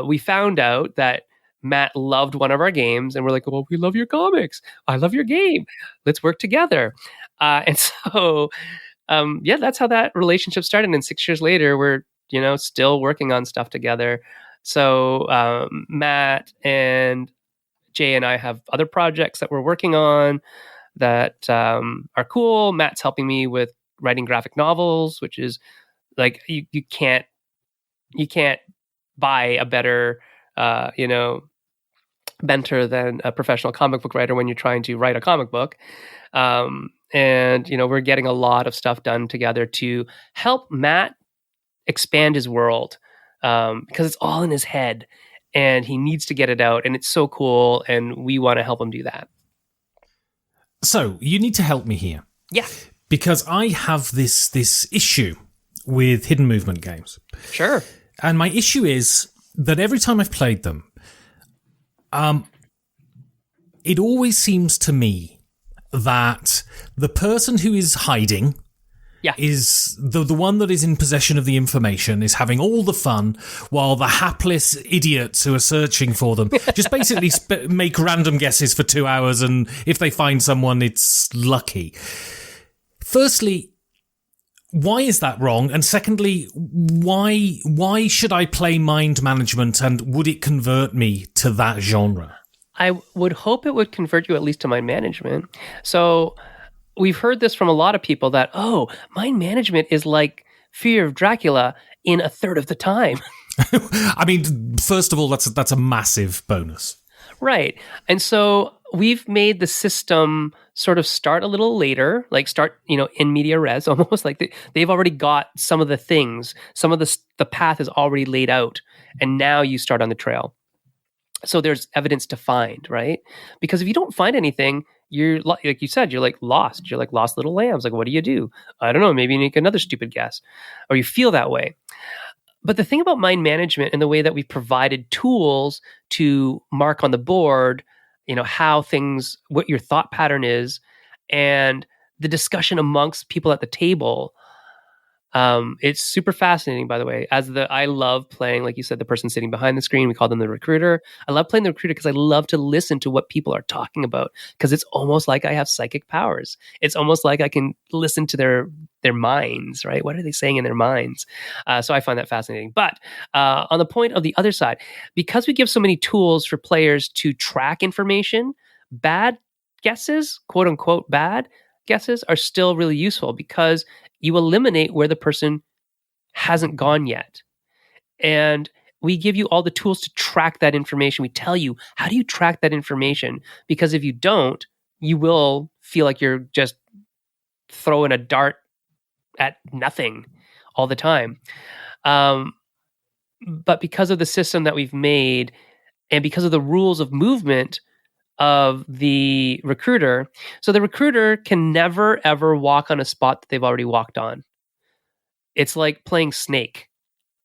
we found out that Matt loved one of our games, and we're like, well, we love your comics. I love your game. Let's work together. And so, that's how that relationship started. And 6 years later, we're, still working on stuff together. So Matt and Jay and I have other projects that we're working on that are cool. Matt's helping me with writing graphic novels, which is like, you can't buy a better, mentor than a professional comic book writer when you're trying to write a comic book. And, we're getting a lot of stuff done together to help Matt expand his world because it's all in his head and he needs to get it out. And it's so cool. And we want to help him do that. So you need to help me here. Yeah. Because I have this issue with hidden movement games. Sure. And my issue is that every time I've played them, it always seems to me that the person who is hiding is the one that is in possession of the information, is having all the fun, while the hapless idiots who are searching for them just basically make random guesses for 2 hours, and if they find someone, it's lucky. Firstly, why is that wrong? And secondly, why should I play mind management, and would it convert me to that genre? I would hope it would convert you at least to mind management. So we've heard this from a lot of people that, mind management is like Fear of Dracula in a third of the time. I mean, first of all, that's a massive bonus. Right. And so we've made the system sort of start a little later, like start, in media res, almost like they've already got some of the things, some of the path is already laid out, and now you start on the trail. So there's evidence to find, right? Because if you don't find anything, you're like you said, you're like lost. You're like lost little lambs. Like, what do? I don't know. Maybe you make another stupid guess, or you feel that way. But the thing about mind management and the way that we've provided tools to mark on the board, how things, what your thought pattern is, and the discussion amongst people at the table. It's super fascinating, by the way. I love playing, like you said, the person sitting behind the screen. We call them the recruiter. I love playing the recruiter because I love to listen to what people are talking about, because it's almost like I have psychic powers. It's almost like I can listen to their minds, right? What are they saying in their minds? So I find that fascinating. But on the point of the other side, because we give so many tools for players to track information, bad guesses, quote unquote, bad guesses are still really useful because you eliminate where the person hasn't gone yet. And we give you all the tools to track that information. We tell you, how do you track that information? Because if you don't, you will feel like you're just throwing a dart at nothing all the time. But because of the system that we've made, and because of the rules of movement of the recruiter, so the recruiter can never ever walk on a spot that they've already walked on. It's like playing Snake,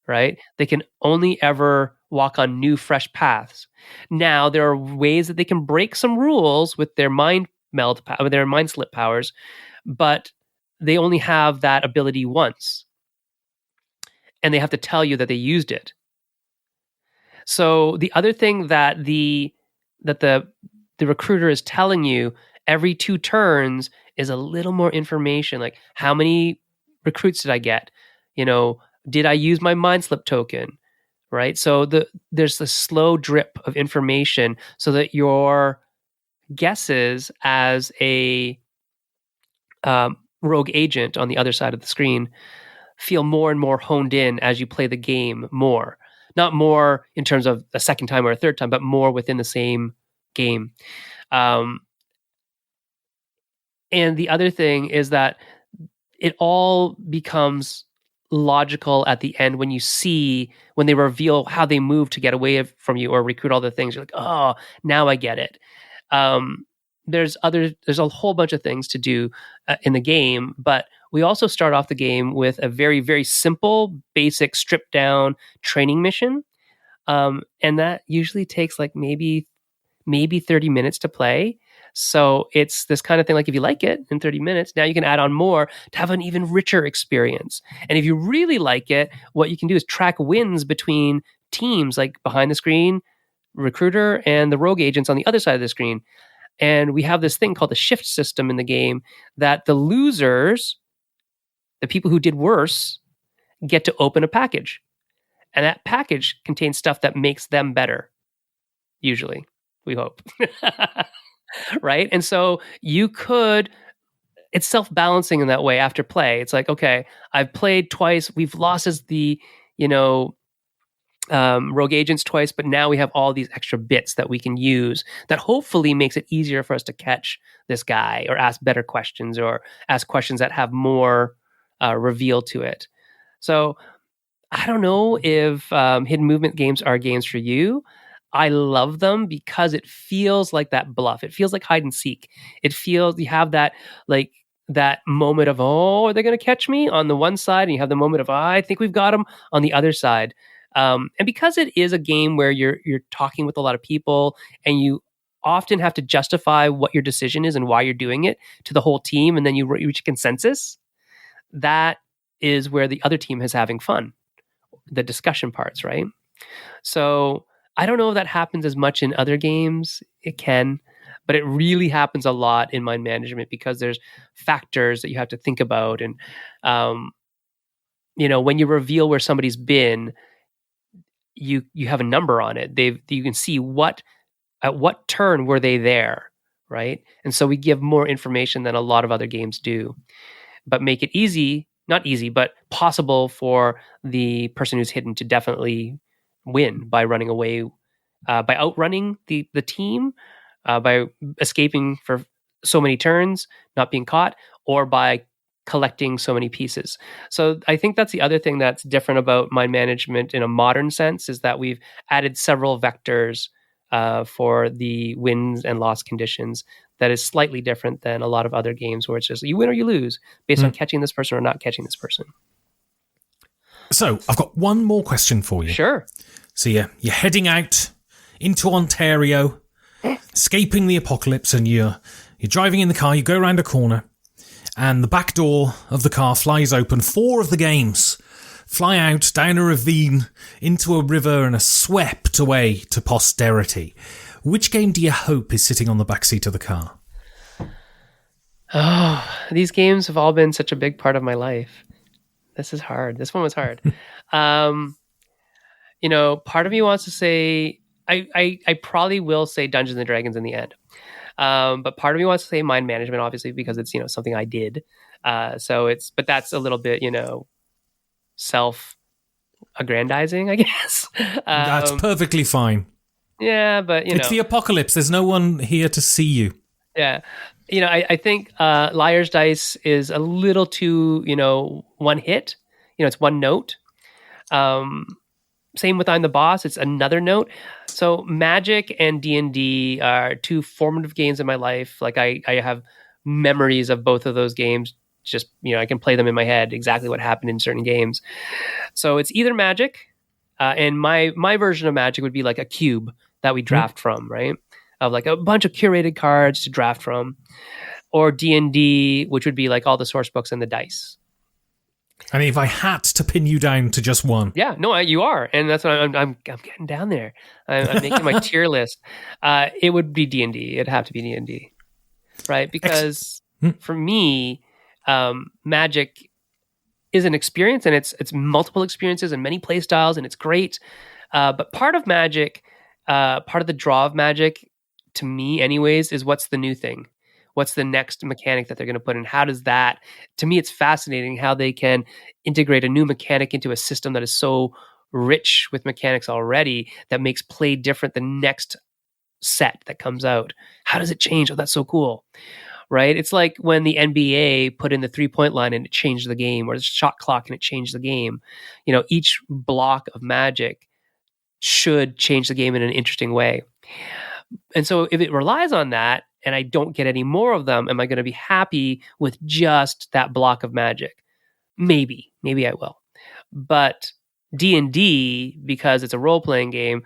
right? They can only ever walk on new, fresh paths. Now, there are ways that they can break some rules with their mind slip powers, but they only have that ability once, and they have to tell you that they used it. So the other thing that the recruiter is telling you every 2 turns is a little more information, like how many recruits did I get? Did I use my mind slip token? Right? So there's the slow drip of information so that your guesses as a rogue agent on the other side of the screen feel more and more honed in as you play the game more. Not more in terms of a second time or a third time, but more within the same game. And the other thing is that it all becomes logical at the end when they reveal how they move to get away from you or recruit all the things. You're like, oh, now I get it. There's a whole bunch of things to do in the game, but we also start off the game with a very, very simple, basic, stripped down training mission. And that usually takes like maybe 30 minutes to play. So it's this kind of thing, like if you like it in 30 minutes, now you can add on more to have an even richer experience. And if you really like it, what you can do is track wins between teams, like behind the screen, recruiter, and the rogue agents on the other side of the screen. And we have this thing called the shift system in the game that the losers, the people who did worse, get to open a package. And that package contains stuff that makes them better, usually, we hope. Right? And so it's self-balancing in that way after play. It's like, okay, I've played twice. We've lost as the, rogue agents twice, but now we have all these extra bits that we can use that hopefully makes it easier for us to catch this guy or ask better questions or ask questions that have more reveal to it. So I don't know if hidden movement games are games for you. I love them because it feels like that bluff. It feels like hide and seek. It feels, you have that moment of, oh, are they going to catch me on the one side? And you have the moment of, I think we've got them on the other side. And because it is a game where you're talking with a lot of people and you often have to justify what your decision is and why you're doing it to the whole team, and then you reach a consensus, that is where the other team is having fun. The discussion parts, right? So I don't know if that happens as much in other games. It can, but it really happens a lot in mind management because there's factors that you have to think about. And, when you reveal where somebody's been, you have a number on it. You can see at what turn were they there, right? And so we give more information than a lot of other games do, but make it not easy, but possible for the person who's hidden to definitely win by running away, by outrunning the team, by escaping for so many turns, not being caught, or by collecting so many pieces. So I think that's the other thing that's different about mind management in a modern sense, is that we've added several vectors for the wins and loss conditions that is slightly different than a lot of other games where it's just you win or you lose based on catching this person or not catching this person. So I've got one more question for you. Sure. So you're heading out into Ontario, escaping the apocalypse, and you're driving in the car, you go around a corner, and the back door of the car flies open. 4 of the games fly out down a ravine into a river and are swept away to posterity. Which game do you hope is sitting on the back seat of the car? Oh, these games have all been such a big part of my life. This is hard. This one was hard. Part of me wants to say, I probably will say Dungeons and Dragons in the end. But part of me wants to say mind management, obviously, because it's, something I did. But that's a little bit, self-aggrandizing, I guess. That's perfectly fine. Yeah, but, it's the apocalypse. There's no one here to see you. Yeah. I think Liar's Dice is a little too, one hit. It's one note. Same with I'm the Boss. It's another note. So Magic and D&D are 2 formative games in my life. Like I have memories of both of those games. Just, I can play them in my head, exactly what happened in certain games. So it's either Magic, and my version of Magic would be like a cube that we draft from, right? Of like a bunch of curated cards to draft from, or D&D, which would be like all the source books and the dice. And if I had to pin you down to just one. Yeah, no, you are. And that's what I'm getting down there. I'm making my tier list. It would be D&D. It'd have to be D&D. Right? Because for me, Magic is an experience, and it's multiple experiences and many play styles, and it's great. But part of Magic, part of the draw of Magic, to me anyways, is what's the new thing? What's the next mechanic that they're going to put in? How does that, to me, it's fascinating how they can integrate a new mechanic into a system that is so rich with mechanics already that makes play different the next set that comes out. How does it change? Oh, that's so cool. Right? It's like when the NBA put in the 3-point line and it changed the game, or the shot clock and it changed the game. Each block of Magic should change the game in an interesting way. And so if it relies on that and I don't get any more of them, am I going to be happy with just that block of Magic? Maybe I will. But D&D, because it's a role-playing game,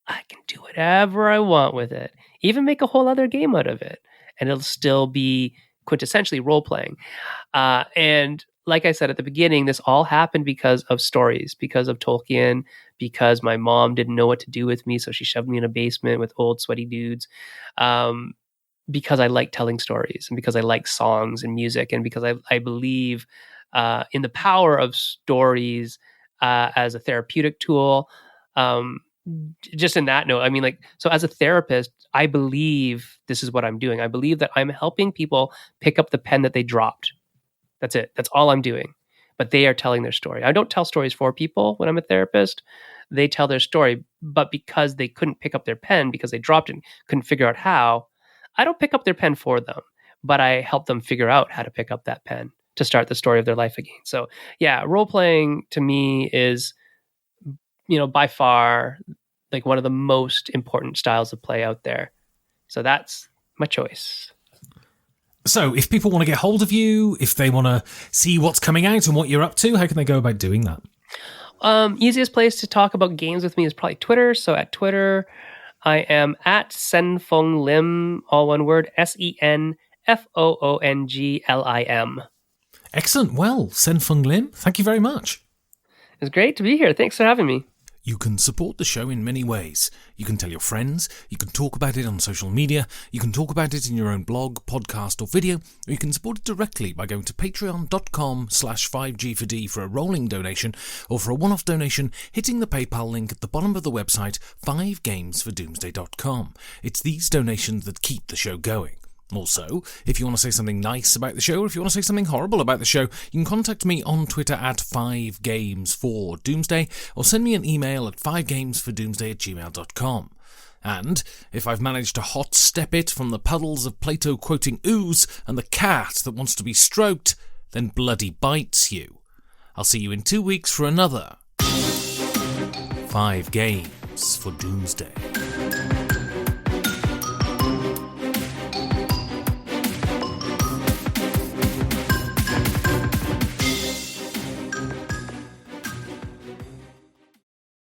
I can do whatever I want with it. Even make a whole other game out of it. And it'll still be quintessentially role-playing. And like I said at the beginning, this all happened because of stories, because of Tolkien, because my mom didn't know what to do with me, so she shoved me in a basement with old sweaty dudes. Because I like telling stories, and because I like songs and music, and because I believe in the power of stories as a therapeutic tool. Just in that note, so as a therapist, I believe this is what I'm doing. I believe that I'm helping people pick up the pen that they dropped. That's it. That's all I'm doing. But they are telling their story. I don't tell stories for people when I'm a therapist. They tell their story, but because they couldn't pick up their pen because they dropped it and couldn't figure out how, I don't pick up their pen for them, but I help them figure out how to pick up that pen to start the story of their life again. So yeah, role-playing to me is, by far like one of the most important styles of play out there. So that's my choice. So if people want to get hold of you, if they want to see what's coming out and what you're up to, how can they go about doing that? Easiest place to talk about games with me is probably Twitter. So at Twitter, I am at Sen-Foong Lim, all one word, SenFoongLim. Excellent. Well, Sen-Foong Lim, thank you very much. It's great to be here. Thanks for having me. You can support the show in many ways. You can tell your friends, you can talk about it on social media, you can talk about it in your own blog, podcast or video, or you can support it directly by going to patreon.com/5G4D for a rolling donation, or for a one-off donation, hitting the PayPal link at the bottom of the website, 5gamesfordoomsday.com. It's these donations that keep the show going. Also, if you want to say something nice about the show, or if you want to say something horrible about the show, you can contact me on Twitter at 5gamesfordoomsday, or send me an email at 5gamesfordoomsday@gmail.com. And if I've managed to hot step it from the puddles of Plato quoting ooze and the cat that wants to be stroked, then bloody bites you. I'll see you in 2 weeks for another 5 Games for Doomsday.